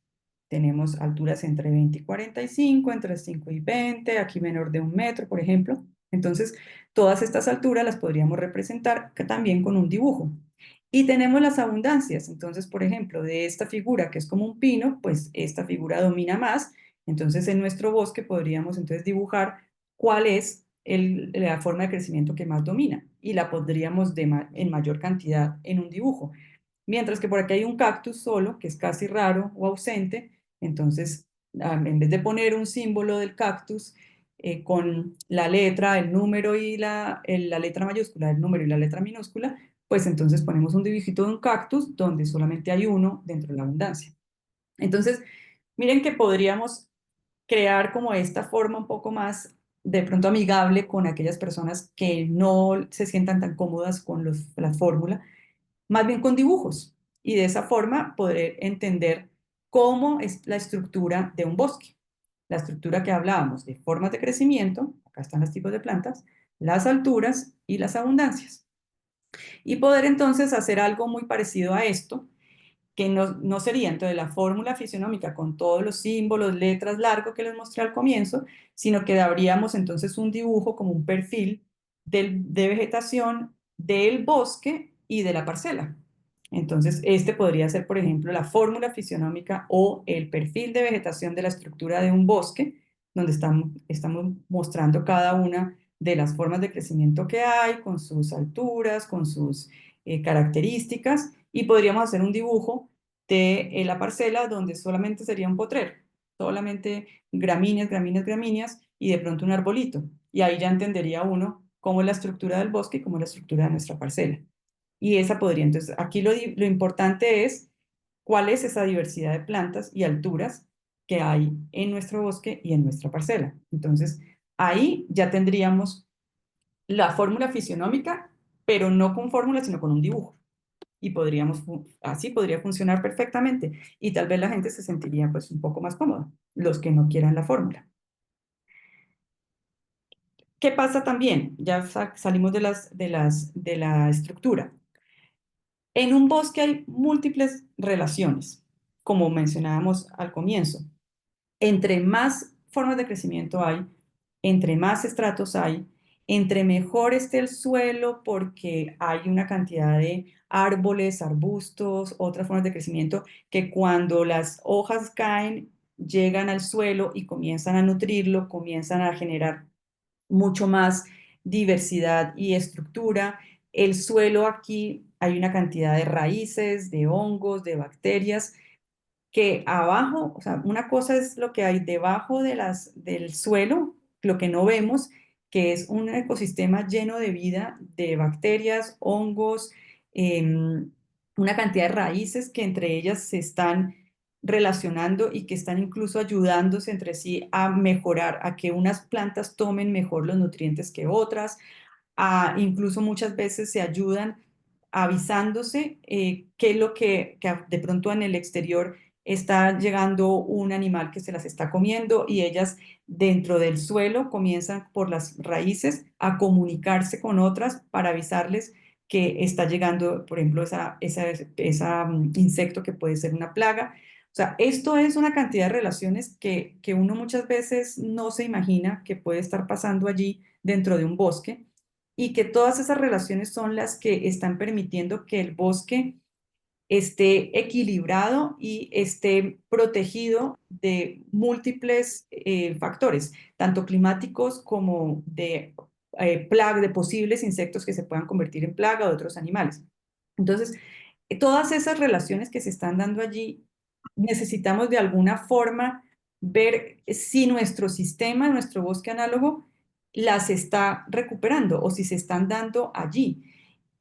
Tenemos alturas entre 20 y 45, entre 5 y 20, aquí menor de 1 metro, por ejemplo. Entonces, todas estas alturas las podríamos representar también con un dibujo. Y tenemos las abundancias. Entonces, por ejemplo, de esta figura que es como un pino, pues esta figura domina más. Entonces, en nuestro bosque podríamos entonces dibujar cuál es la forma de crecimiento que más domina. Y la pondríamos en mayor cantidad en un dibujo. Mientras que por aquí hay un cactus solo, que es casi raro o ausente, entonces en vez de poner un símbolo del cactus con la letra, el número y la letra mayúscula, el número y la letra minúscula, pues entonces ponemos un dibujito de un cactus donde solamente hay uno dentro de la abundancia. Entonces, miren que podríamos crear como esta forma un poco más de pronto amigable con aquellas personas que no se sientan tan cómodas con la fórmula, más bien con dibujos, y de esa forma poder entender cómo es la estructura de un bosque. La estructura que hablábamos de formas de crecimiento, acá están los tipos de plantas, las alturas y las abundancias. Y poder entonces hacer algo muy parecido a esto, que no sería entonces la fórmula fisionómica con todos los símbolos, letras largo que les mostré al comienzo, sino que daríamos entonces un dibujo como un perfil de vegetación del bosque y de la parcela. Entonces, este podría ser, por ejemplo, la fórmula fisionómica o el perfil de vegetación de la estructura de un bosque, donde estamos mostrando cada una de las formas de crecimiento que hay, con sus alturas, con sus características, y podríamos hacer un dibujo de la parcela donde solamente sería un potrero, solamente gramíneas, gramíneas, gramíneas, y de pronto un arbolito. Y ahí ya entendería uno cómo es la estructura del bosque y cómo es la estructura de nuestra parcela. Y esa podría, entonces, aquí lo importante es cuál es esa diversidad de plantas y alturas que hay en nuestro bosque y en nuestra parcela. Entonces, ahí ya tendríamos la fórmula fisionómica, pero no con fórmula, sino con un dibujo. Y así podría funcionar perfectamente. Y tal vez la gente se sentiría pues un poco más cómoda, los que no quieran la fórmula. ¿Qué pasa también? Ya salimos de la estructura. En un bosque hay múltiples relaciones, como mencionábamos al comienzo. Entre más formas de crecimiento hay, entre más estratos hay, entre mejor esté el suelo porque hay una cantidad de árboles, arbustos, otras formas de crecimiento que cuando las hojas caen, llegan al suelo y comienzan a nutrirlo, comienzan a generar mucho más diversidad y estructura. El suelo aquí hay una cantidad de raíces, de hongos, de bacterias que abajo, o sea, una cosa es lo que hay debajo del suelo, lo que no vemos, que es un ecosistema lleno de vida, de bacterias, hongos, una cantidad de raíces que entre ellas se están relacionando y que están incluso ayudándose entre sí a mejorar, a que unas plantas tomen mejor los nutrientes que otras, incluso muchas veces se ayudan avisándose qué es lo que de pronto en el exterior está llegando un animal que se las está comiendo y ellas dentro del suelo comienzan por las raíces a comunicarse con otras para avisarles que está llegando, por ejemplo, esa insecto que puede ser una plaga. O sea, esto es una cantidad de relaciones que uno muchas veces no se imagina que puede estar pasando allí dentro de un bosque y que todas esas relaciones son las que están permitiendo que el bosque esté equilibrado y esté protegido de múltiples factores, tanto climáticos como de posibles insectos que se puedan convertir en plaga o de otros animales. Entonces, todas esas relaciones que se están dando allí, necesitamos de alguna forma ver si nuestro sistema, nuestro bosque análogo, las está recuperando o si se están dando allí.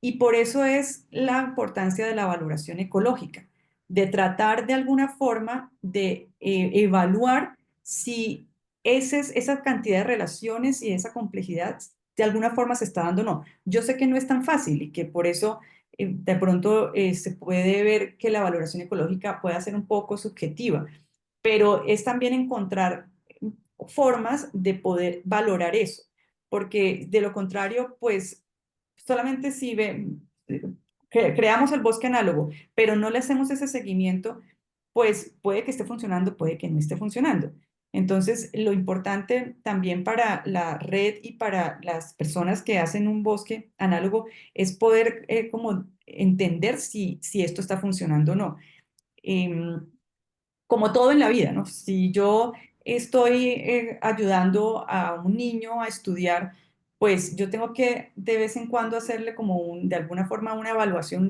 Y por eso es la importancia de la valoración ecológica, de tratar de alguna forma de evaluar si esa cantidad de relaciones y esa complejidad de alguna forma se está dando o no. Yo sé que no es tan fácil y que por eso de pronto se puede ver que la valoración ecológica puede ser un poco subjetiva, pero es también encontrar formas de poder valorar eso, porque de lo contrario, pues solamente si creamos el bosque análogo, pero no le hacemos ese seguimiento, pues puede que esté funcionando, puede que no esté funcionando. Entonces, lo importante también para la red y para las personas que hacen un bosque análogo es poder como entender si esto está funcionando o no. Em, Como todo en la vida, ¿no? Si yo estoy ayudando a un niño a estudiar, pues yo tengo que de vez en cuando hacerle como de alguna forma una valoración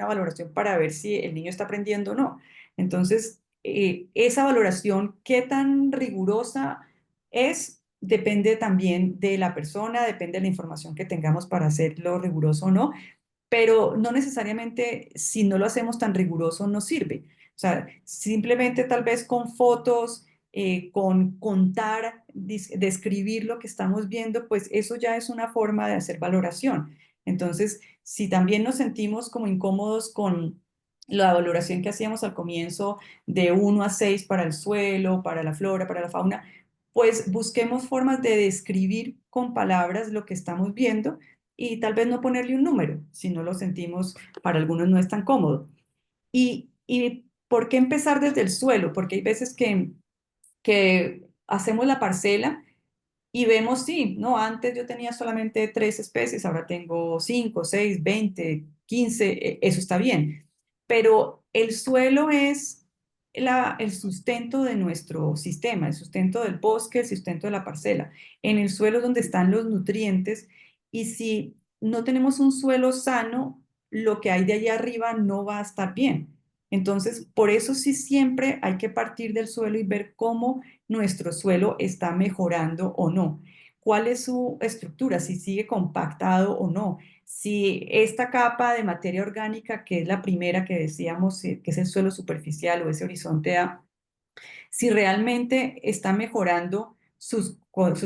para ver si el niño está aprendiendo o no. Entonces, esa valoración, qué tan rigurosa es, depende también de la persona, depende de la información que tengamos para hacerlo riguroso o no, pero no necesariamente si no lo hacemos tan riguroso nos sirve. O sea, simplemente tal vez con fotos, con contar, describir lo que estamos viendo, pues eso ya es una forma de hacer valoración. Entonces, si también nos sentimos como incómodos con la valoración que hacíamos al comienzo de 1 a 6 para el suelo, para la flora, para la fauna, pues busquemos formas de describir con palabras lo que estamos viendo y tal vez no ponerle un número, si no lo sentimos, para algunos no es tan cómodo. ¿Y por qué empezar desde el suelo? Porque hay veces que hacemos la parcela y vemos, sí, no, antes yo tenía solamente 3 especies, ahora tengo 5, 6, 20, 15, eso está bien. Pero el suelo es el sustento de nuestro sistema, el sustento del bosque, el sustento de la parcela. En el suelo es donde están los nutrientes y si no tenemos un suelo sano, lo que hay de allá arriba no va a estar bien. Entonces, por eso sí siempre hay que partir del suelo y ver cómo nuestro suelo está mejorando o no. ¿Cuál es su estructura? Si sigue compactado o no. Si esta capa de materia orgánica, que es la primera que decíamos, que es el suelo superficial o ese horizonte A, si realmente está mejorando sus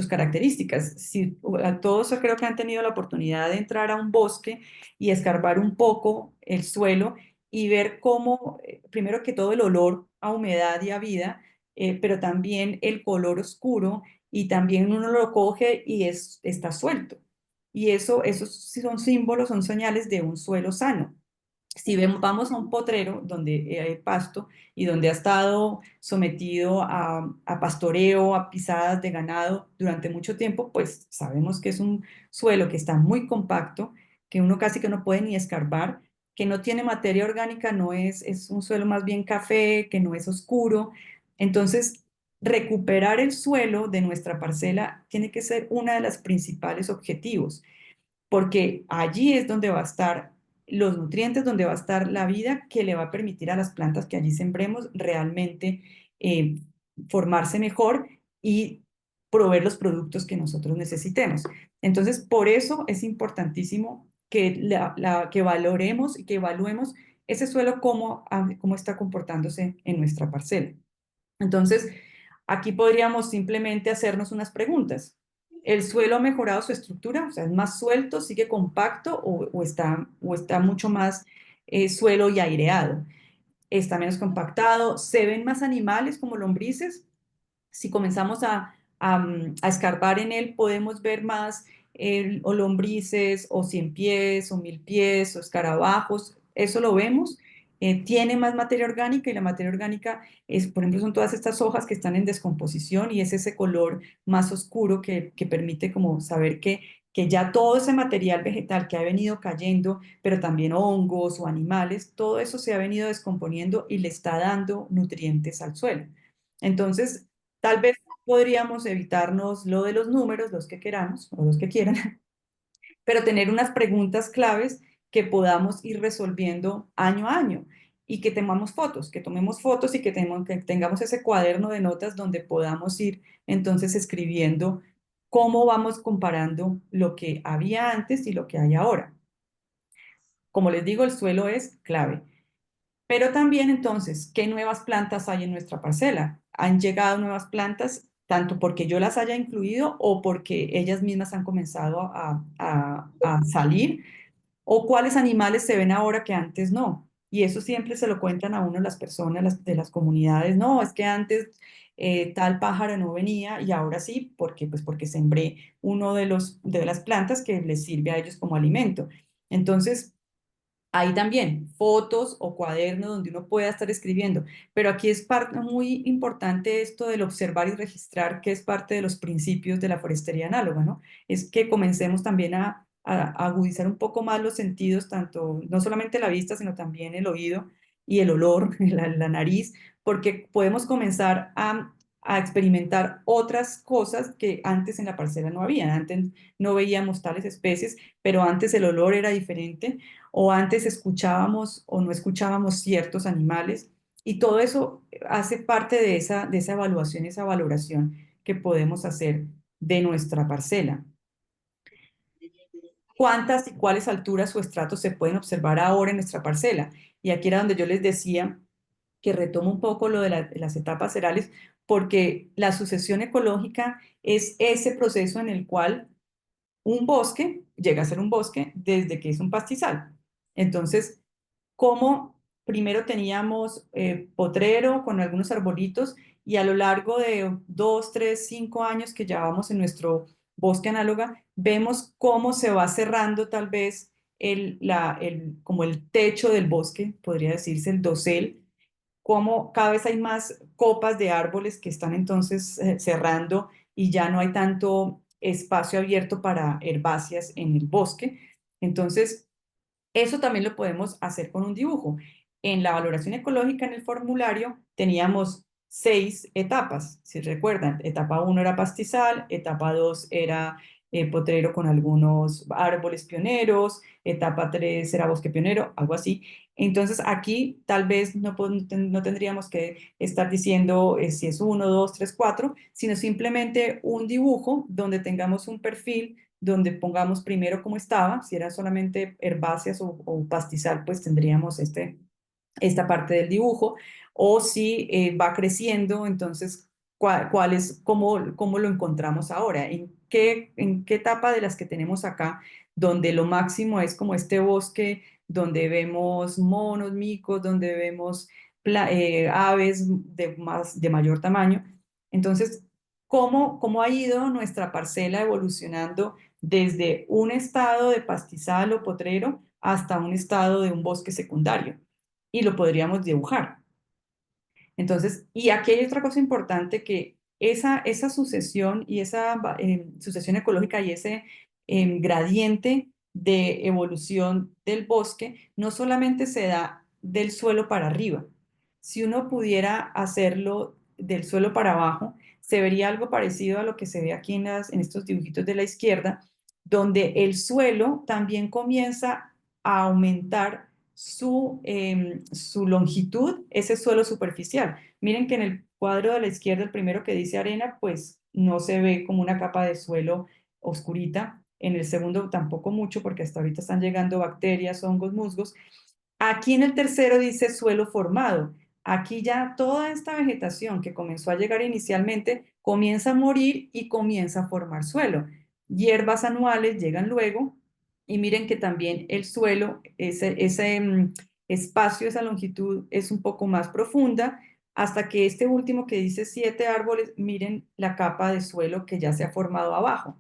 características. Si, a todos creo que han tenido la oportunidad de entrar a un bosque y escarbar un poco el suelo y ver cómo, primero que todo, el olor a humedad y a vida, pero también el color oscuro, y también uno lo coge y está suelto. Y esos sí son símbolos, son señales de un suelo sano. Si vamos a un potrero donde hay pasto y donde ha estado sometido a pastoreo, a pisadas de ganado durante mucho tiempo, pues sabemos que es un suelo que está muy compacto, que uno casi que no puede ni escarbar, que no tiene materia orgánica, es un suelo más bien café, que no es oscuro. Entonces, recuperar el suelo de nuestra parcela tiene que ser uno de los principales objetivos, porque allí es donde va a estar los nutrientes, donde va a estar la vida que le va a permitir a las plantas que allí sembremos realmente eh, formarse mejor y proveer los productos que nosotros necesitemos. Entonces, por eso es importantísimo que, que valoremos y que evaluemos ese suelo, cómo está comportándose en nuestra parcela. Entonces, aquí podríamos simplemente hacernos unas preguntas. ¿El suelo ha mejorado su estructura? O sea, ¿es más suelto, sigue compacto o está mucho más suelo y aireado? ¿Está menos compactado? ¿Se ven más animales como lombrices? Si comenzamos a escarbar en él, podemos ver más o lombrices, o cien pies, o mil pies, o escarabajos. Eso lo vemos. Tiene más materia orgánica, y la materia orgánica por ejemplo, son todas estas hojas que están en descomposición, y es ese color más oscuro que permite como saber que ya todo ese material vegetal que ha venido cayendo, pero también hongos o animales, todo eso se ha venido descomponiendo y le está dando nutrientes al suelo. Entonces, tal vez podríamos evitarnos lo de los números, los que queramos o los que quieran, pero tener unas preguntas claves que podamos ir resolviendo año a año, y que tomemos fotos y que tengamos ese cuaderno de notas donde podamos ir entonces escribiendo cómo vamos comparando lo que había antes y lo que hay ahora. Como les digo, el suelo es clave. Pero también entonces, ¿qué nuevas plantas hay en nuestra parcela? ¿Han llegado nuevas plantas, tanto porque yo las haya incluido o porque ellas mismas han comenzado a salir? ¿O cuáles animales se ven ahora que antes no? Y eso siempre se lo cuentan a uno las personas de las comunidades. No, es que antes tal pájaro no venía y ahora sí, porque sembré uno de las plantas que les sirve a ellos como alimento. Entonces, hay también fotos o cuadernos donde uno pueda estar escribiendo, pero aquí es parte muy importante esto del observar y registrar, que es parte de los principios de la forestería análoga, ¿no? Es que comencemos también a agudizar un poco más los sentidos, tanto, no solamente la vista, sino también el oído y el olor, la nariz, porque podemos comenzar a experimentar otras cosas que antes en la parcela no había. Antes no veíamos tales especies, pero antes el olor era diferente, o antes escuchábamos o no escuchábamos ciertos animales, y todo eso hace parte de esa evaluación, esa valoración que podemos hacer de nuestra parcela. ¿Cuántas y cuáles alturas o estratos se pueden observar ahora en nuestra parcela? Y aquí era donde yo les decía que retomo un poco lo de las etapas serales, porque la sucesión ecológica es ese proceso en el cual un bosque llega a ser un bosque desde que es un pastizal. Entonces, como primero teníamos potrero con algunos arbolitos, y a lo largo de 2, 3, 5 años que llevamos en nuestro bosque análoga, vemos cómo se va cerrando tal vez como el techo del bosque, podría decirse el dosel, cómo cada vez hay más copas de árboles que están entonces cerrando, y ya no hay tanto espacio abierto para herbáceas en el bosque. Entonces, eso también lo podemos hacer con un dibujo. En la valoración ecológica, en el formulario, teníamos 6 etapas, si recuerdan. Etapa 1 era pastizal, etapa 2 era Potrero con algunos árboles pioneros, etapa 3 será bosque pionero, algo así. Entonces aquí tal vez no tendríamos que estar diciendo si es 1, 2, 3, 4, sino simplemente un dibujo donde tengamos un perfil, donde pongamos primero cómo estaba. Si eran solamente herbáceas o pastizal, pues tendríamos esta parte del dibujo, o si va creciendo, entonces, cómo lo encontramos ahora? ¿En qué etapa de las que tenemos acá, donde lo máximo es como este bosque, donde vemos monos, micos, donde vemos aves de mayor tamaño? Entonces, ¿cómo ha ido nuestra parcela evolucionando desde un estado de pastizal o potrero hasta un estado de un bosque secundario? Y lo podríamos dibujar. Entonces, y aquí hay otra cosa importante, que esa sucesión y esa sucesión ecológica y ese gradiente de evolución del bosque no solamente se da del suelo para arriba. Si uno pudiera hacerlo del suelo para abajo, se vería algo parecido a lo que se ve aquí en estos dibujitos de la izquierda, donde el suelo también comienza a aumentar su longitud, ese suelo superficial. Miren que en el cuadro de la izquierda, el primero que dice arena, pues no se ve como una capa de suelo oscurita. En el segundo tampoco mucho, porque hasta ahorita están llegando bacterias, hongos, musgos. Aquí en el tercero dice suelo formado. Aquí ya toda esta vegetación que comenzó a llegar inicialmente comienza a morir y comienza a formar suelo. Hierbas anuales llegan luego, y miren que también el suelo, ese espacio, esa longitud es un poco más profunda, hasta que este último que dice 7 árboles, miren la capa de suelo que ya se ha formado abajo.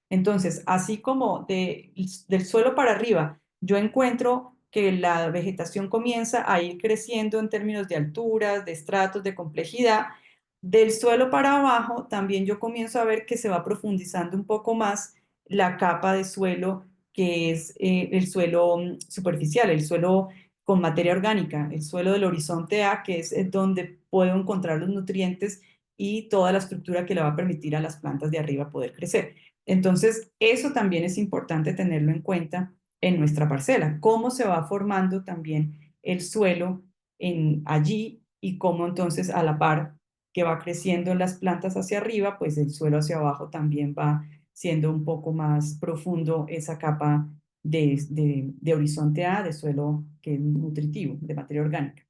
Entonces, así como del suelo para arriba, yo encuentro que la vegetación comienza a ir creciendo en términos de alturas, de estratos, de complejidad. Del suelo para abajo, también yo comienzo a ver que se va profundizando un poco más la capa de suelo, que es el suelo superficial, el suelo con materia orgánica, el suelo del horizonte A, que es donde puedo encontrar los nutrientes y toda la estructura que le va a permitir a las plantas de arriba poder crecer. Entonces, eso también es importante tenerlo en cuenta en nuestra parcela, cómo se va formando también el suelo allí, y cómo entonces a la par que va creciendo las plantas hacia arriba, pues el suelo hacia abajo también va siendo un poco más profundo esa capa de horizonte A, de suelo que es nutritivo, de materia orgánica.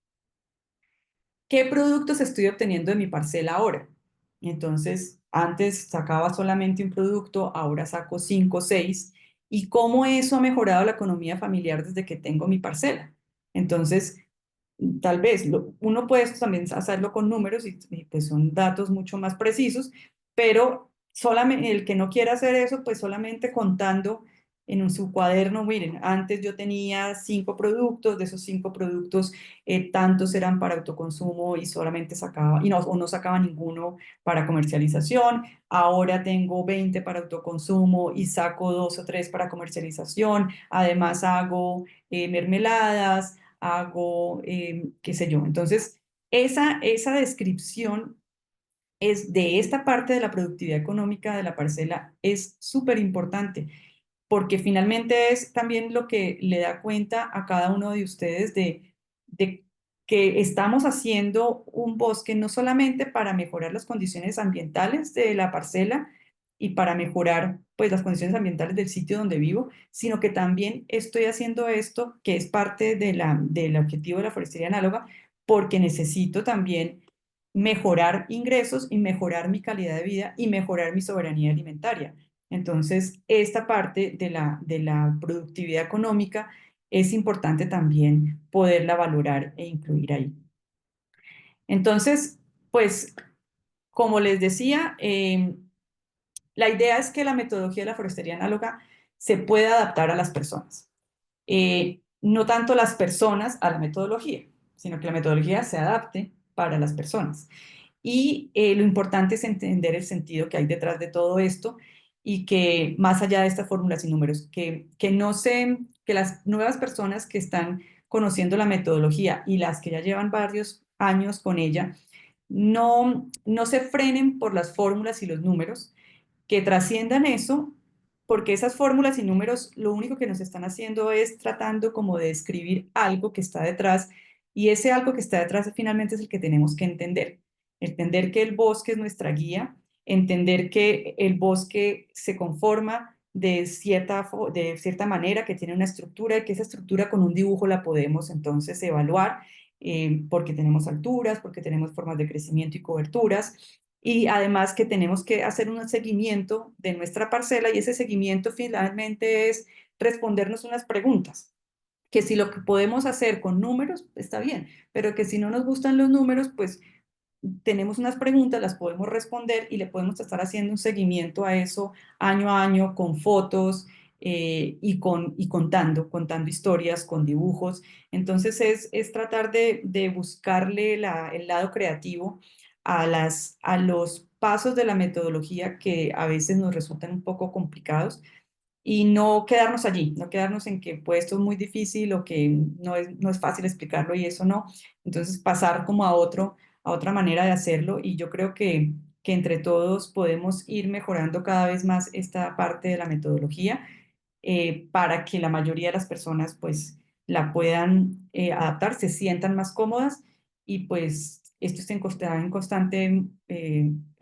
¿Qué productos estoy obteniendo de mi parcela ahora? Entonces, antes sacaba solamente un producto, ahora saco 5 o 6. ¿Y cómo eso ha mejorado la economía familiar desde que tengo mi parcela? Entonces, tal vez uno puede también hacerlo con números y pues son datos mucho más precisos, pero solamente el que no quiera hacer eso, pues solamente contando su cuaderno, miren, antes yo tenía 5 productos, de esos 5 productos, tantos eran para autoconsumo y solamente sacaba, o no sacaba ninguno para comercialización. Ahora tengo 20 para autoconsumo y saco 2 o 3 para comercialización. Además hago mermeladas, hago, qué sé yo. Entonces, esa descripción es de esta parte de la productividad económica de la parcela, es súper importante, porque finalmente es también lo que le da cuenta a cada uno de ustedes de que estamos haciendo un bosque no solamente para mejorar las condiciones ambientales de la parcela y para mejorar pues las condiciones ambientales del sitio donde vivo, sino que también estoy haciendo esto, que es parte del objetivo de la forestería análoga, porque necesito también mejorar ingresos y mejorar mi calidad de vida y mejorar mi soberanía alimentaria. Entonces, esta parte de la productividad económica es importante también poderla valorar e incluir ahí. Entonces, pues, como les decía, la idea es que la metodología de la forestería análoga se pueda adaptar a las personas. No tanto las personas a la metodología, sino que la metodología se adapte para las personas. Y lo importante es entender el sentido que hay detrás de todo esto, y que más allá de estas fórmulas y números, que las nuevas personas que están conociendo la metodología y las que ya llevan varios años con ella, no se frenen por las fórmulas y los números, que trasciendan eso porque esas fórmulas y números lo único que nos están haciendo es tratando como de describir algo que está detrás, y ese algo que está detrás finalmente es el que tenemos que entender. Entender que el bosque es nuestra guía, entender que el bosque se conforma de cierta manera, que tiene una estructura, y que esa estructura con un dibujo la podemos entonces evaluar, porque tenemos alturas, porque tenemos formas de crecimiento y coberturas, y además que tenemos que hacer un seguimiento de nuestra parcela, y ese seguimiento finalmente es respondernos unas preguntas, que si lo que podemos hacer con números está bien, pero que si no nos gustan los números, pues tenemos unas preguntas, las podemos responder y le podemos estar haciendo un seguimiento a eso año a año con fotos, y contando historias, con dibujos. Entonces es tratar de buscarle el lado creativo a los pasos de la metodología que a veces nos resultan un poco complicados, y no quedarnos allí, no quedarnos en que pues esto es muy difícil o que no es fácil explicarlo y eso no. Entonces pasar como a otra manera de hacerlo, y yo creo que entre todos podemos ir mejorando cada vez más esta parte de la metodología, para que la mayoría de las personas pues la puedan adaptar, se sientan más cómodas, y pues esto está en constante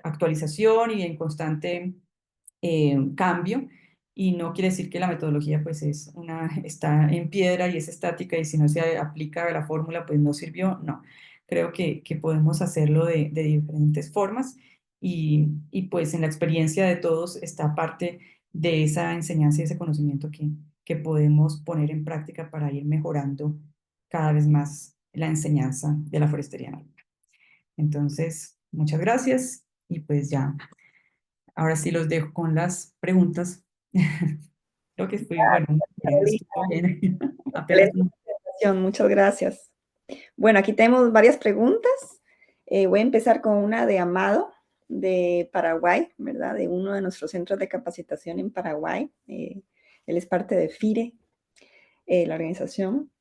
actualización y en constante cambio, y no quiere decir que la metodología pues está en piedra y es estática, y si no se aplica la fórmula pues no sirvió, no. Creo que podemos hacerlo de diferentes formas, y pues en la experiencia de todos está parte de esa enseñanza y ese conocimiento que podemos poner en práctica para ir mejorando cada vez más la enseñanza de la forestería. Entonces, muchas gracias, y pues ya. Ahora sí los dejo con las preguntas. Creo que fui, bueno, Carolina, estuvo bien. Apenas excelente presentación, muchas gracias. Bueno, aquí tenemos varias preguntas. Voy a empezar con una de Amado, de Paraguay, ¿verdad? De uno de nuestros centros de capacitación en Paraguay. Él es parte de FIRE, la organización.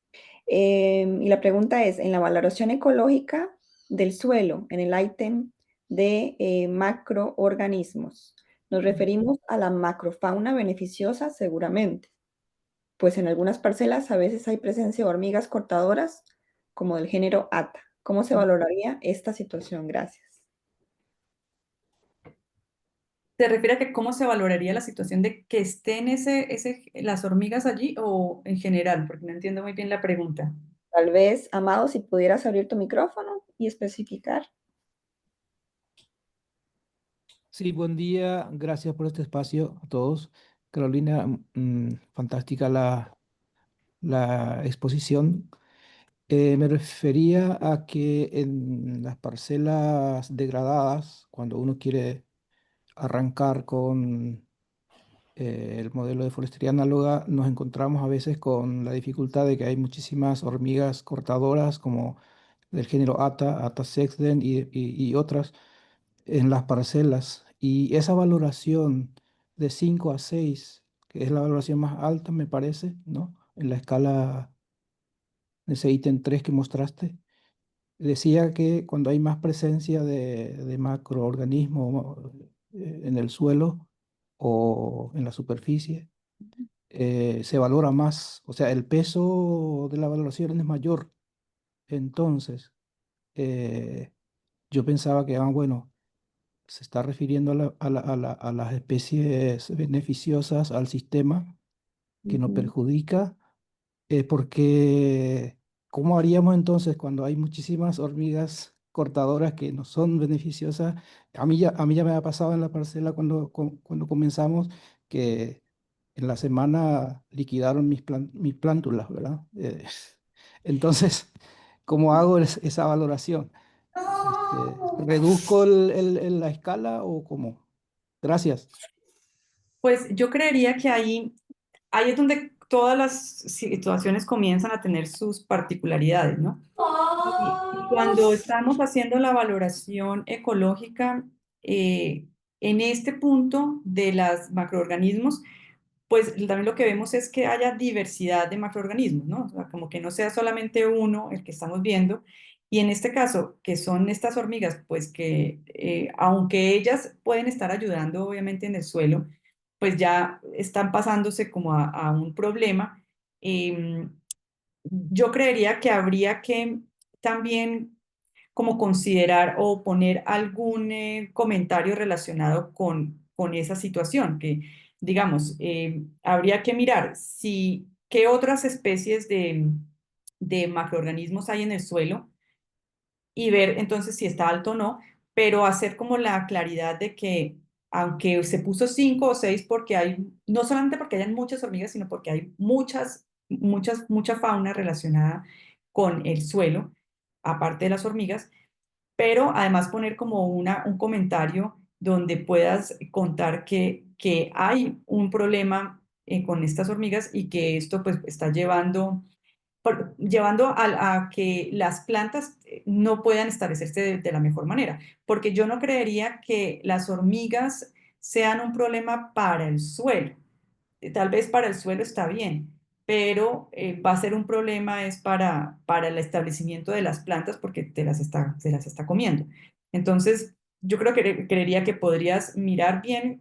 Y la pregunta es, en la valoración ecológica del suelo, en el ítem de macroorganismos, ¿nos referimos a la macrofauna beneficiosa? Seguramente, pues en algunas parcelas a veces hay presencia de hormigas cortadoras como del género ATA. ¿Cómo se valoraría esta situación? Gracias. ¿Se refiere a que cómo se valoraría la situación de que estén las hormigas allí, o en general? Porque no entiendo muy bien la pregunta. Tal vez, Amado, si pudieras abrir tu micrófono y especificar. Sí, buen día. Gracias por este espacio a todos. Carolina, fantástica la exposición. Me refería a que en las parcelas degradadas, cuando uno quiere arrancar con el modelo de forestería análoga, nos encontramos a veces con la dificultad de que hay muchísimas hormigas cortadoras como del género Ata sexdent y otras en las parcelas. Y esa valoración de 5 a 6, que es la valoración más alta, me parece, ¿no? En la escala de ese ítem 3 que mostraste, decía que cuando hay más presencia de macroorganismos en el suelo o en la superficie, se valora más, o sea, el peso de la valoración es mayor. Entonces, eh, yo pensaba que, bueno, se está refiriendo a las especies beneficiosas al sistema, que no Ujú. perjudica, porque ¿cómo haríamos entonces cuando hay muchísimas hormigas cortadoras que no son beneficiosas? A mí ya me ha pasado en la parcela cuando comenzamos que en la semana liquidaron mis plántulas, ¿verdad? Entonces, ¿cómo hago esa valoración? ¿Reduzco la escala o cómo? Gracias. Pues yo creería que ahí es donde todas las situaciones comienzan a tener sus particularidades, ¿no? Y cuando estamos haciendo la valoración ecológica, en este punto de los macroorganismos, pues también lo que vemos es que haya diversidad de macroorganismos, ¿no? O sea, como que no sea solamente uno el que estamos viendo. Y en este caso, que son estas hormigas, pues que aunque ellas pueden estar ayudando obviamente en el suelo, pues ya están pasándose como a un problema. Em, yo creería que habría que también como considerar o poner algún comentario relacionado con esa situación, que digamos, habría que mirar si qué otras especies de macroorganismos hay en el suelo y ver entonces si está alto o no, pero hacer como la claridad de que aunque se puso 5 o 6 porque hay, no solamente porque hayan muchas hormigas, sino porque hay mucha fauna relacionada con el suelo, aparte de las hormigas, pero además poner como un comentario donde puedas contar que hay un problema con estas hormigas y que esto pues está llevando a que las plantas no puedan establecerse de la mejor manera, porque yo no creería que las hormigas sean un problema para el suelo. Tal vez para el suelo está bien, pero va a ser un problema es para el establecimiento de las plantas porque se las está comiendo. Entonces, yo creo que creería que podrías mirar bien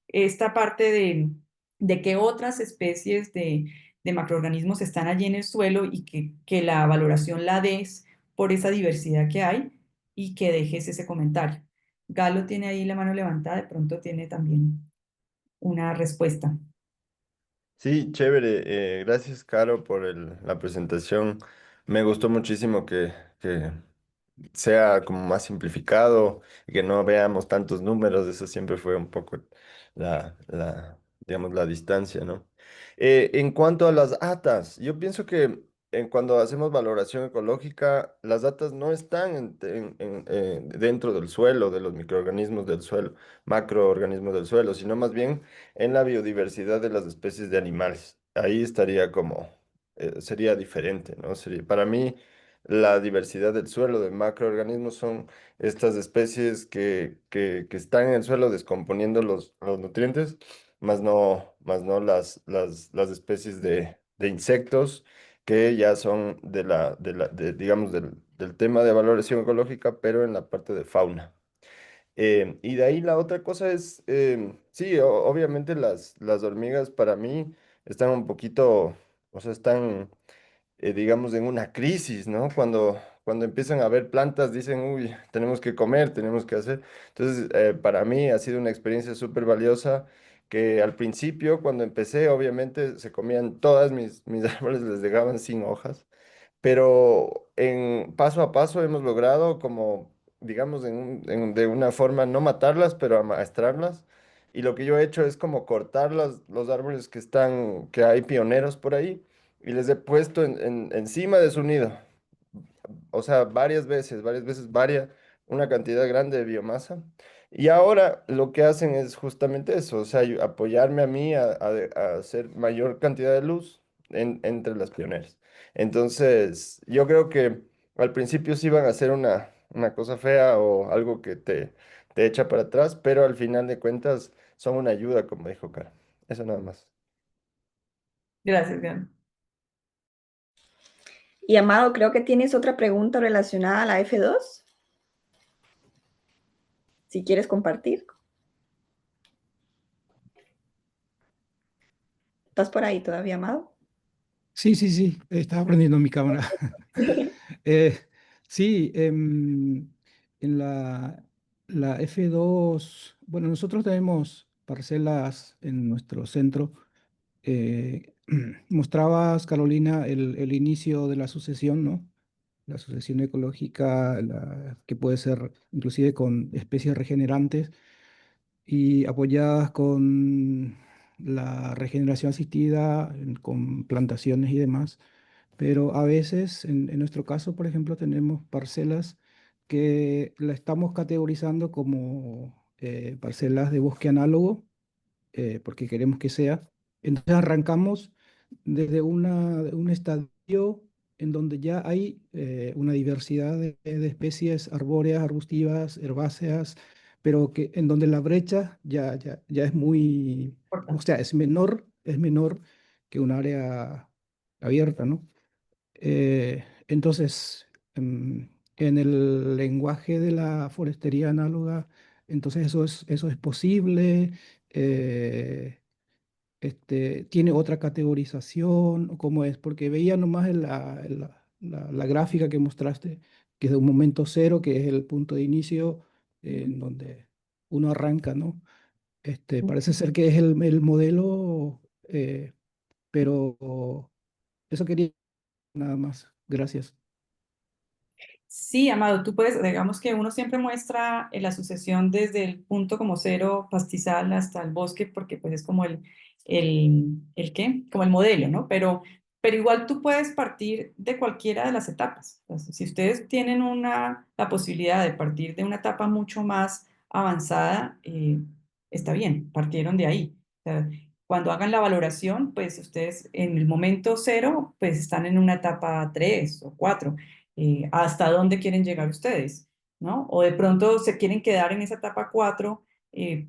esta parte de qué otras especies de macroorganismos están allí en el suelo y que la valoración la des por esa diversidad que hay y que dejes ese comentario. Galo tiene ahí la mano levantada, de pronto tiene también una respuesta. Sí, chévere. Gracias, Caro, por la presentación. Me gustó muchísimo que sea como más simplificado y que no veamos tantos números. Eso siempre fue un poco digamos, la distancia, ¿no? En cuanto a las atas, yo pienso que cuando hacemos valoración ecológica, las atas no están dentro del suelo, de los microorganismos del suelo, macroorganismos del suelo, sino más bien en la biodiversidad de las especies de animales. Ahí estaría como, sería diferente, ¿no? Para mí, la diversidad del suelo de macroorganismos son estas especies que están en el suelo descomponiendo los nutrientes, más no las especies de insectos que ya son digamos, del tema de valoración ecológica, pero en la parte de fauna. Y de ahí la otra cosa es, sí, obviamente las hormigas para mí están un poquito, o sea, están, digamos, en una crisis, ¿no? Cuando empiezan a ver plantas, dicen, uy, tenemos que comer, tenemos que hacer. Entonces, para mí ha sido una experiencia súper valiosa que al principio, cuando empecé, obviamente se comían todas mis árboles, les dejaban sin hojas, pero paso a paso hemos logrado como, digamos, de una forma no matarlas, pero amaestrarlas. Y lo que yo he hecho es como cortar los árboles que hay pioneros por ahí y les he puesto encima de su nido. O sea, una cantidad grande de biomasa. Y ahora lo que hacen es justamente eso, o sea, apoyarme a mí a hacer mayor cantidad de luz entre las pioneras. Entonces, yo creo que al principio sí van a ser una cosa fea o algo que te echa para atrás, pero al final de cuentas son una ayuda, como dijo Cara. Eso nada más. Gracias, Diana. Y Amado, creo que tienes otra pregunta relacionada a la F2. Si quieres compartir. ¿Estás por ahí todavía, Amado? Sí, sí, sí, estaba prendiendo mi cámara. Eh, sí, en la F2, bueno, nosotros tenemos parcelas en nuestro centro. Mostrabas, Carolina, el inicio de la sucesión, ¿no? La sucesión ecológica, que puede ser inclusive con especies regenerantes y apoyadas con la regeneración asistida, con plantaciones y demás. Pero a veces, en nuestro caso, por ejemplo, tenemos parcelas que la estamos categorizando como parcelas de bosque análogo, porque queremos que sea. Entonces arrancamos desde un estadio en donde ya hay una diversidad de especies arbóreas, arbustivas, herbáceas, pero que en donde la brecha ya es muy, o sea, es menor que un área abierta, ¿no? Entonces, en el lenguaje de la forestería análoga, entonces eso es posible. ¿Tiene otra categorización o cómo es? Porque veía nomás la gráfica que mostraste, que es de un momento cero, que es el punto de inicio en donde uno arranca, ¿no? Parece ser que es el modelo, pero eso quería nada más. Gracias. Sí, Amado, tú puedes, digamos que uno siempre muestra la sucesión desde el punto como cero pastizal hasta el bosque, porque pues es como el ¿qué? Como el modelo, ¿no? Pero igual tú puedes partir de cualquiera de las etapas. Entonces, si ustedes tienen la posibilidad de partir de una etapa mucho más avanzada, está bien, partieron de ahí. O sea, cuando hagan la valoración, pues ustedes en el momento cero, pues están en una etapa 3 o 4 hasta dónde quieren llegar ustedes, ¿no? O de pronto se quieren quedar en esa etapa 4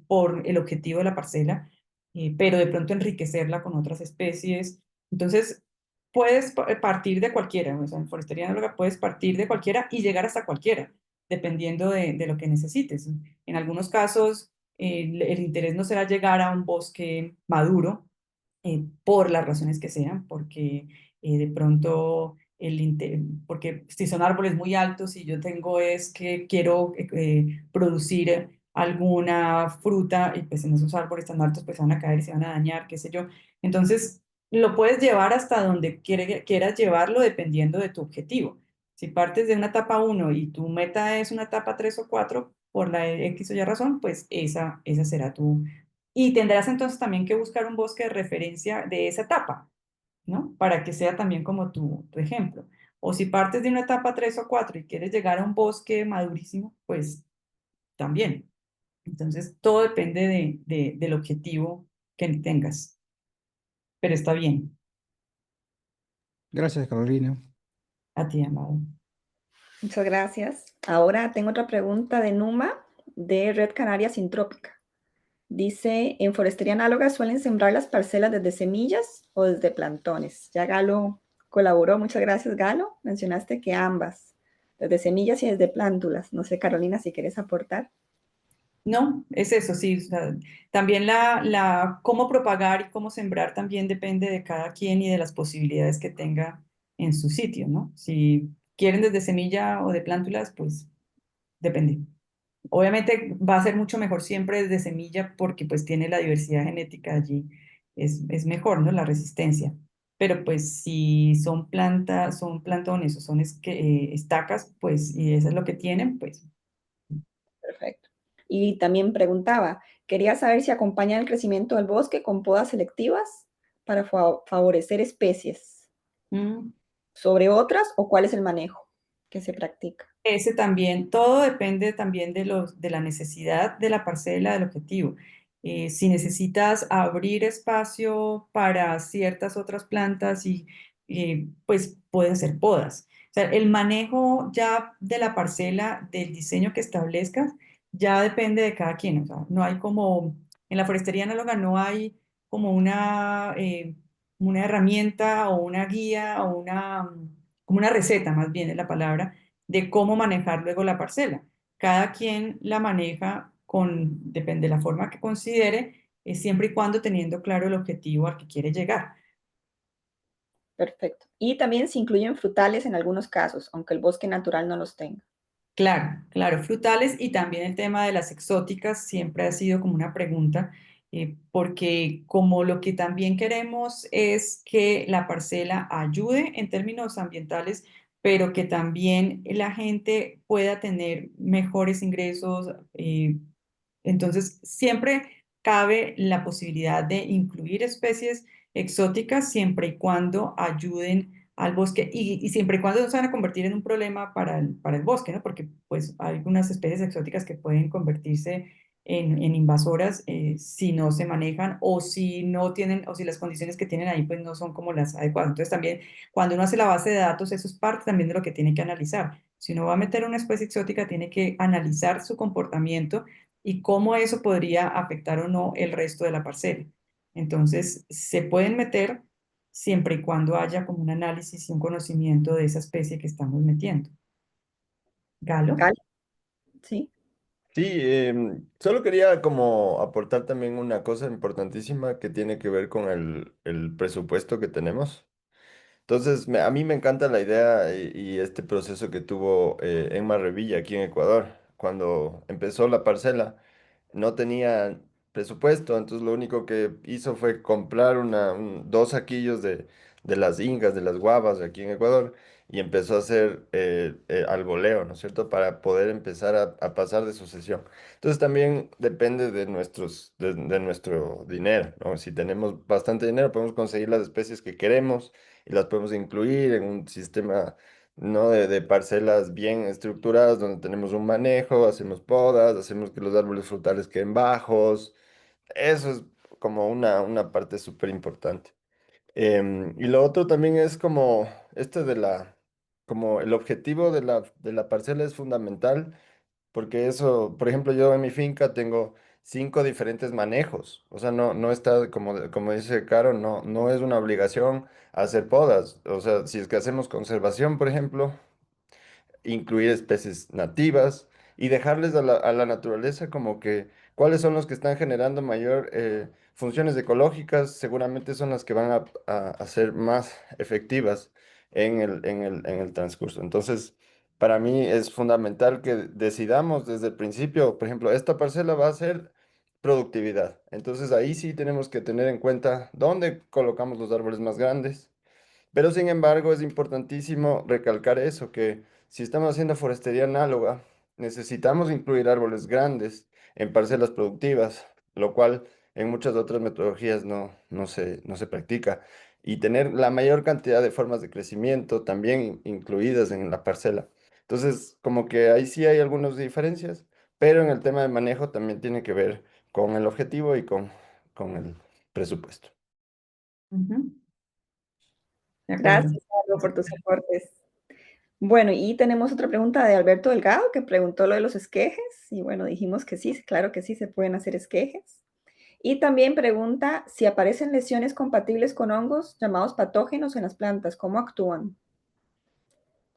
por el objetivo de la parcela, pero de pronto enriquecerla con otras especies. Entonces, puedes partir de cualquiera, o sea, en forestería análoga puedes partir de cualquiera y llegar hasta cualquiera, dependiendo de lo que necesites. En algunos casos, el interés no será llegar a un bosque maduro, por las razones que sean, porque de pronto porque si son árboles muy altos y yo tengo es que quiero producir alguna fruta y pues en esos árboles tan altos pues se van a caer y se van a dañar, qué sé yo. Entonces lo puedes llevar hasta donde quieras llevarlo dependiendo de tu objetivo. Si partes de una etapa uno y tu meta es una etapa 3 o 4 por la X o Y razón, pues esa será y tendrás entonces también que buscar un bosque de referencia de esa etapa, ¿no? Para que sea también como tu ejemplo. O si partes de una etapa 3 o 4 y quieres llegar a un bosque madurísimo, pues también. Entonces, todo depende del objetivo que tengas, pero está bien. Gracias, Carolina. A ti, Amado. Muchas gracias. Ahora tengo otra pregunta de Numa, de Red Canaria Sintrópica. Dice, en forestería análoga suelen sembrar las parcelas desde semillas o desde plantones. Ya Galo colaboró, muchas gracias Galo. Mencionaste que ambas, desde semillas y desde plántulas. No sé, Carolina, si quieres aportar. No, es eso, sí. O sea, también cómo propagar y cómo sembrar también depende de cada quien y de las posibilidades que tenga en su sitio, ¿no? Si quieren desde semilla o de plántulas, pues depende. Obviamente va a ser mucho mejor siempre desde semilla porque pues tiene la diversidad genética allí, es mejor, ¿no? La resistencia. Pero pues si son plantas, son plantones o son estacas, pues y eso es lo que tienen, pues Perfecto. Y también preguntaba, quería saber si acompaña el crecimiento del bosque con podas selectivas para favorecer especies mm, sobre otras o cuál es el manejo que se practica. ese también, todo depende también de la necesidad de la parcela, del objetivo. Si necesitas abrir espacio para ciertas otras plantas pues puedes hacer podas. O sea, el manejo ya de la parcela, del diseño que establezcas, ya depende de cada quien. O sea, no hay como, en la forestería análoga no hay como una herramienta o una guía o como una receta, más bien es la palabra de cómo manejar luego la parcela. Cada quien la maneja depende de la forma que considere, siempre y cuando teniendo claro el objetivo al que quiere llegar. Perfecto. Y también se incluyen frutales en algunos casos, aunque el bosque natural no los tenga. Claro, claro, frutales y también el tema de las exóticas siempre ha sido como una pregunta, porque como lo que también queremos es que la parcela ayude en términos ambientales, pero que también la gente pueda tener mejores ingresos, entonces siempre cabe la posibilidad de incluir especies exóticas siempre y cuando ayuden al bosque y siempre y cuando no se van a convertir en un problema para el bosque, ¿no? Porque pues hay algunas especies exóticas que pueden convertirse en invasoras si no se manejan o si no tienen, o si las condiciones que tienen ahí pues no son como las adecuadas. Entonces también cuando uno hace la base de datos, eso es parte también de lo que tiene que analizar. Si uno va a meter una especie exótica, tiene que analizar su comportamiento y cómo eso podría afectar o no el resto de la parcela. Entonces, se pueden meter siempre y cuando haya como un análisis y un conocimiento de esa especie que estamos metiendo. Galo. ¿Gal? Sí. Sí, solo quería como aportar también una cosa importantísima que tiene que ver con el presupuesto que tenemos. Entonces, a mí me encanta la idea y este proceso que tuvo Emma Revilla aquí en Ecuador, cuando empezó la parcela. No tenía presupuesto, entonces lo único que hizo fue comprar dos saquillos de las ingas, de las guavas aquí en Ecuador, y empezó a hacer al voleo, ¿no es cierto?, para poder empezar a pasar de sucesión. Entonces también depende de nuestro dinero, ¿no? Si tenemos bastante dinero, podemos conseguir las especies que queremos y las podemos incluir en un sistema, ¿no? De parcelas bien estructuradas donde tenemos un manejo, hacemos podas, hacemos que los árboles frutales queden bajos. Eso es como una parte súper importante. Y lo otro también es como este como el objetivo de la parcela es fundamental, porque eso, por ejemplo, yo en mi finca tengo 5 diferentes manejos. O sea, no está, como dice Caro, no es una obligación hacer podas. O sea, si es que hacemos conservación, por ejemplo, incluir especies nativas y dejarles a la naturaleza como que cuáles son los que están generando mayor funciones ecológicas, seguramente son las que van a ser más efectivas en el transcurso. Entonces, para mí es fundamental que decidamos desde el principio, por ejemplo, esta parcela va a ser productividad. Entonces ahí sí tenemos que tener en cuenta dónde colocamos los árboles más grandes, pero sin embargo es importantísimo recalcar eso, que si estamos haciendo forestería análoga, necesitamos incluir árboles grandes en parcelas productivas, lo cual en muchas otras metodologías no se practica. Y tener la mayor cantidad de formas de crecimiento también incluidas en la parcela. Entonces, como que ahí sí hay algunas diferencias, pero en el tema de manejo también tiene que ver con el objetivo y con el presupuesto. Ujú, de acuerdo. Gracias, Pablo, por tus aportes. Bueno, y tenemos otra pregunta de Alberto Delgado, que preguntó lo de los esquejes. Y bueno, dijimos que sí, claro que sí se pueden hacer esquejes. Y también pregunta si aparecen lesiones compatibles con hongos llamados patógenos en las plantas, ¿cómo actúan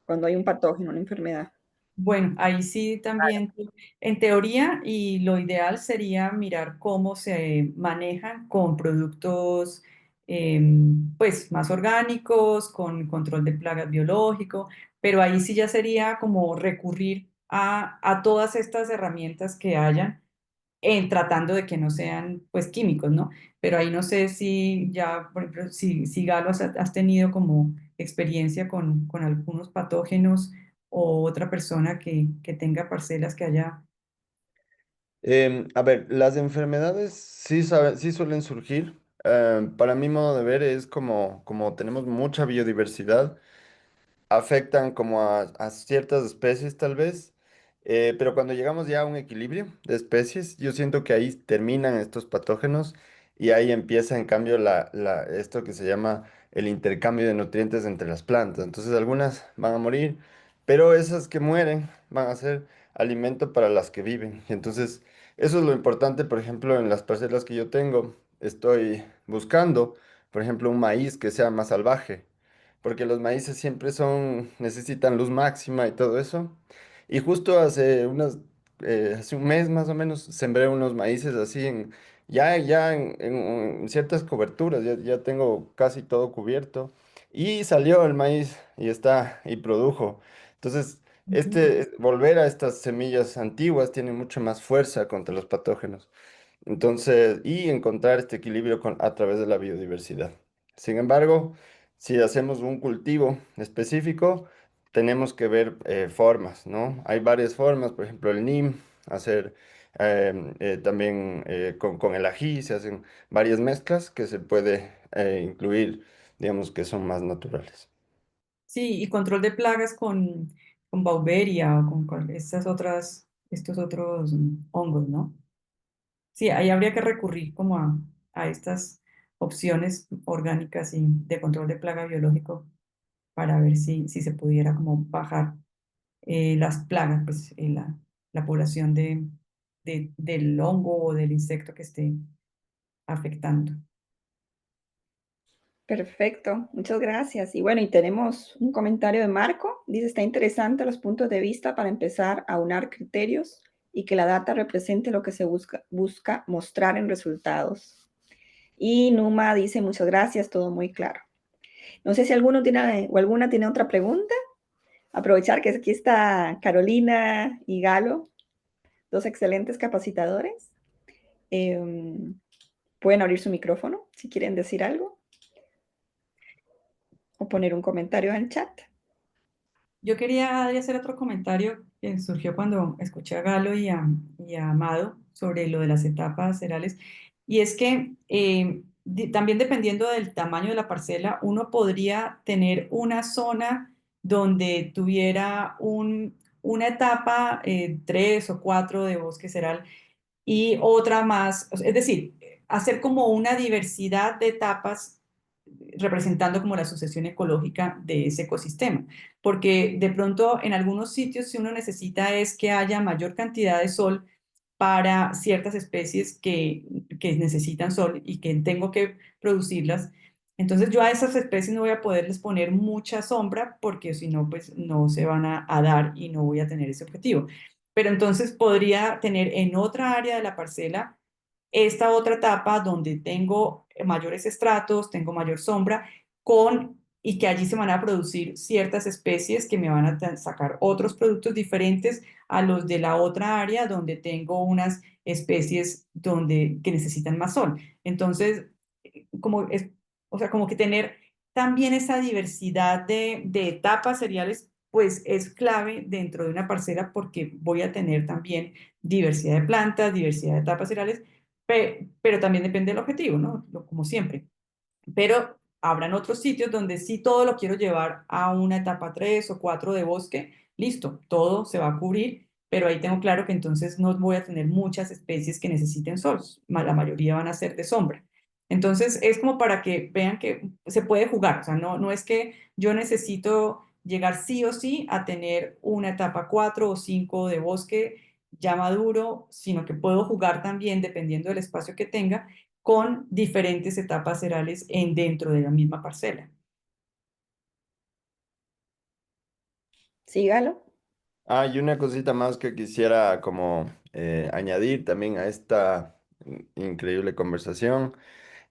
cuando hay un patógeno, una enfermedad? Bueno, ahí sí también, en teoría, y lo ideal sería mirar cómo se manejan con productos pues más orgánicos, con control de plagas biológico, pero ahí sí ya sería como recurrir a todas estas herramientas que hayan en tratando de que no sean pues químicos, ¿no? Pero ahí no sé si ya, por ejemplo, si Galo has tenido como experiencia con algunos patógenos o otra persona que tenga parcelas que haya. A ver, las enfermedades sí suelen surgir. Para mi modo de ver es como tenemos mucha biodiversidad, afectan como a ciertas especies tal vez, pero cuando llegamos ya a un equilibrio de especies, yo siento que ahí terminan estos patógenos y ahí empieza en cambio esto que se llama el intercambio de nutrientes entre las plantas. Entonces algunas van a morir, pero esas que mueren van a ser alimento para las que viven. Y entonces eso es lo importante, por ejemplo, en las parcelas que yo tengo, estoy buscando, por ejemplo, un maíz que sea más salvaje porque los maíces siempre necesitan luz máxima y todo eso. Y justo hace un mes más o menos, sembré unos maíces así en ciertas coberturas, ya tengo casi todo cubierto. Y salió el maíz y produjo. Entonces, Ujú. volver a estas semillas antiguas tiene mucho más fuerza contra los patógenos. Entonces, y encontrar este equilibrio a través de la biodiversidad. Sin embargo, si hacemos un cultivo específico, tenemos que ver formas, ¿no? Hay varias formas, por ejemplo, el NIM, hacer también con el ají, se hacen varias mezclas que se puede incluir, digamos, que son más naturales. Sí, y control de plagas con Beauveria o con estos otros hongos, ¿no? Sí, ahí habría que recurrir como a estas opciones orgánicas y de control de plaga biológico para ver si se pudiera como bajar las plagas, pues la población del hongo o del insecto que esté afectando. Perfecto, muchas gracias. Y bueno, y tenemos un comentario de Marco. Dice, está interesante los puntos de vista para empezar a aunar criterios y que la data represente lo que se busca mostrar en resultados. Y Numa dice, muchas gracias, todo muy claro. No sé si alguno tiene o alguna tiene otra pregunta. Aprovechar que aquí está Carolina y Galo, dos excelentes capacitadores. Pueden abrir su micrófono si quieren decir algo o poner un comentario en el chat. Yo quería hacer otro comentario que surgió cuando escuché a Galo y a Amado sobre lo de las etapas serales, y es que también dependiendo del tamaño de la parcela, uno podría tener una zona donde tuviera una etapa 3 o 4 de bosque seral y otra más, es decir, hacer como una diversidad de etapas representando como la sucesión ecológica de ese ecosistema, porque de pronto en algunos sitios si uno necesita es que haya mayor cantidad de sol para ciertas especies que necesitan sol y que tengo que producirlas. Entonces yo a esas especies no voy a poderles poner mucha sombra porque si no, pues no se van a dar y no voy a tener ese objetivo. Pero entonces podría tener en otra área de la parcela esta otra etapa donde tengo mayores estratos, tengo mayor sombra, y que allí se van a producir ciertas especies que me van a sacar otros productos diferentes a los de la otra área donde tengo unas especies que necesitan más sol. Entonces, o sea, como que tener también esa diversidad de etapas cereales, pues es clave dentro de una parcela porque voy a tener también diversidad de plantas, diversidad de etapas cereales, pero también depende del objetivo, ¿no? Como siempre. Pero habrán otros sitios donde sí todo lo quiero llevar a una etapa 3 o 4 de bosque, listo, todo se va a cubrir, pero ahí tengo claro que entonces no voy a tener muchas especies que necesiten sol, la mayoría van a ser de sombra. Entonces es como para que vean que se puede jugar, o sea, no es que yo necesito llegar sí o sí a tener una etapa 4 o 5 de bosque ya maduro, sino que puedo jugar también dependiendo del espacio que tenga con diferentes etapas serales dentro de la misma parcela. Sígalo. Y una cosita más que quisiera como añadir también a esta increíble conversación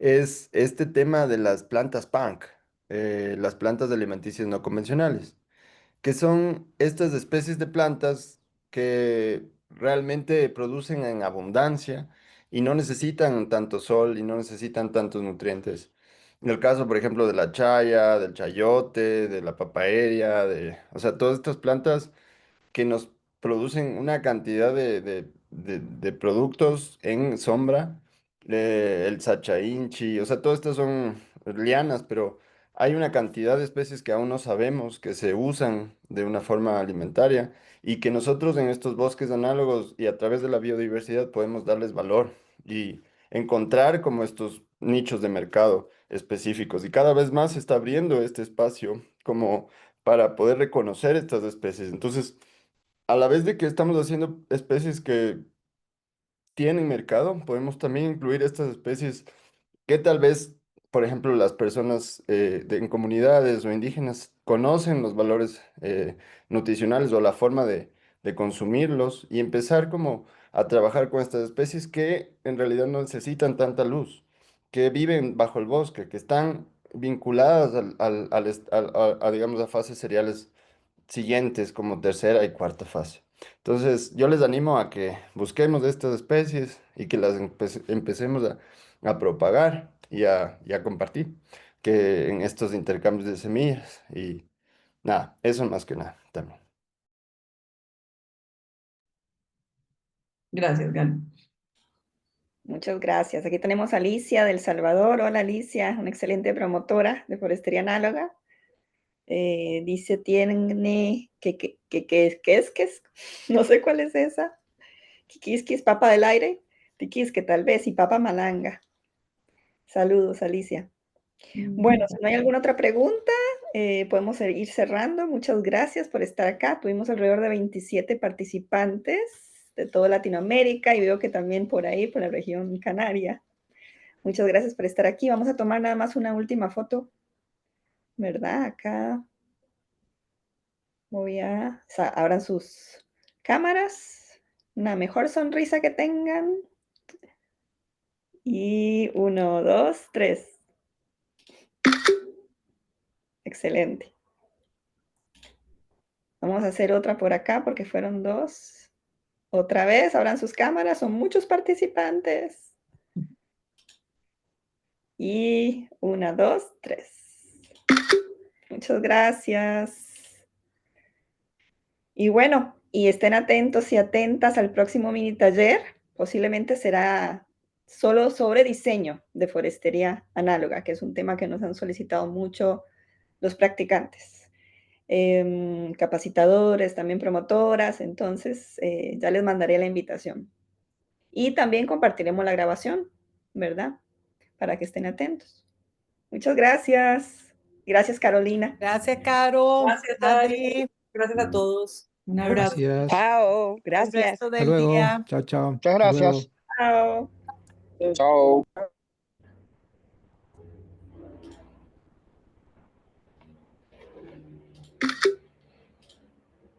es este tema de las plantas punk, las plantas alimenticias no convencionales, que son estas especies de plantas que realmente producen en abundancia y no necesitan tanto sol y no necesitan tantos nutrientes. En el caso, por ejemplo, de la chaya, del chayote, de la papayeria, o sea, todas estas plantas que nos producen una cantidad de productos en sombra, el sachainchi, o sea, todas estas son lianas, pero hay una cantidad de especies que aún no sabemos que se usan de una forma alimentaria y que nosotros en estos bosques análogos y a través de la biodiversidad podemos darles valor y encontrar como estos nichos de mercado específicos. Y cada vez más se está abriendo este espacio como para poder reconocer estas especies. Entonces, a la vez de que estamos haciendo especies que tienen mercado, podemos también incluir estas especies que tal vez, por ejemplo, las personas en comunidades o indígenas conocen los valores nutricionales o la forma de consumirlos y empezar como a trabajar con estas especies que en realidad no necesitan tanta luz, que viven bajo el bosque, que están vinculadas digamos, a fases cereales siguientes como tercera y cuarta fase. Entonces, yo les animo a que busquemos estas especies y que las empecemos a propagar y a compartir que en estos intercambios de semillas y nada, eso más que nada también. Gracias, Galo. Muchas gracias. Aquí tenemos a Alicia del Salvador. Hola Alicia, una excelente promotora de forestería análoga. Dice, tiene que no sé cuál es esa. Kikis, papa del aire. Que tal vez, y papa malanga. Saludos, Alicia. Bueno, si no hay alguna otra pregunta, podemos ir cerrando. Muchas gracias por estar acá. Tuvimos alrededor de 27 participantes de toda Latinoamérica y veo que también por ahí, por la región canaria. Muchas gracias por estar aquí. Vamos a tomar nada más una última foto, ¿verdad? Acá abran sus cámaras una mejor sonrisa que tengan. Y 1, 2, 3. Excelente. Vamos a hacer otra por acá porque fueron 2. Otra vez, abran sus cámaras, son muchos participantes. Y 1, 2, 3. Muchas gracias. Y bueno, y estén atentos y atentas al próximo mini taller. Posiblemente será solo sobre diseño de forestería análoga, que es un tema que nos han solicitado mucho los practicantes. Capacitadores, también promotoras, entonces ya les mandaré la invitación. Y también compartiremos la grabación, ¿verdad? Para que estén atentos. Muchas gracias. Gracias, Carolina. Gracias, Caro. Gracias, Adri. Gracias a todos. Un abrazo. Gracias. Chao, Buen gracias. resto Hasta del luego. día. Chao, chao. Muchas Hasta luego. gracias. Chao. Chao.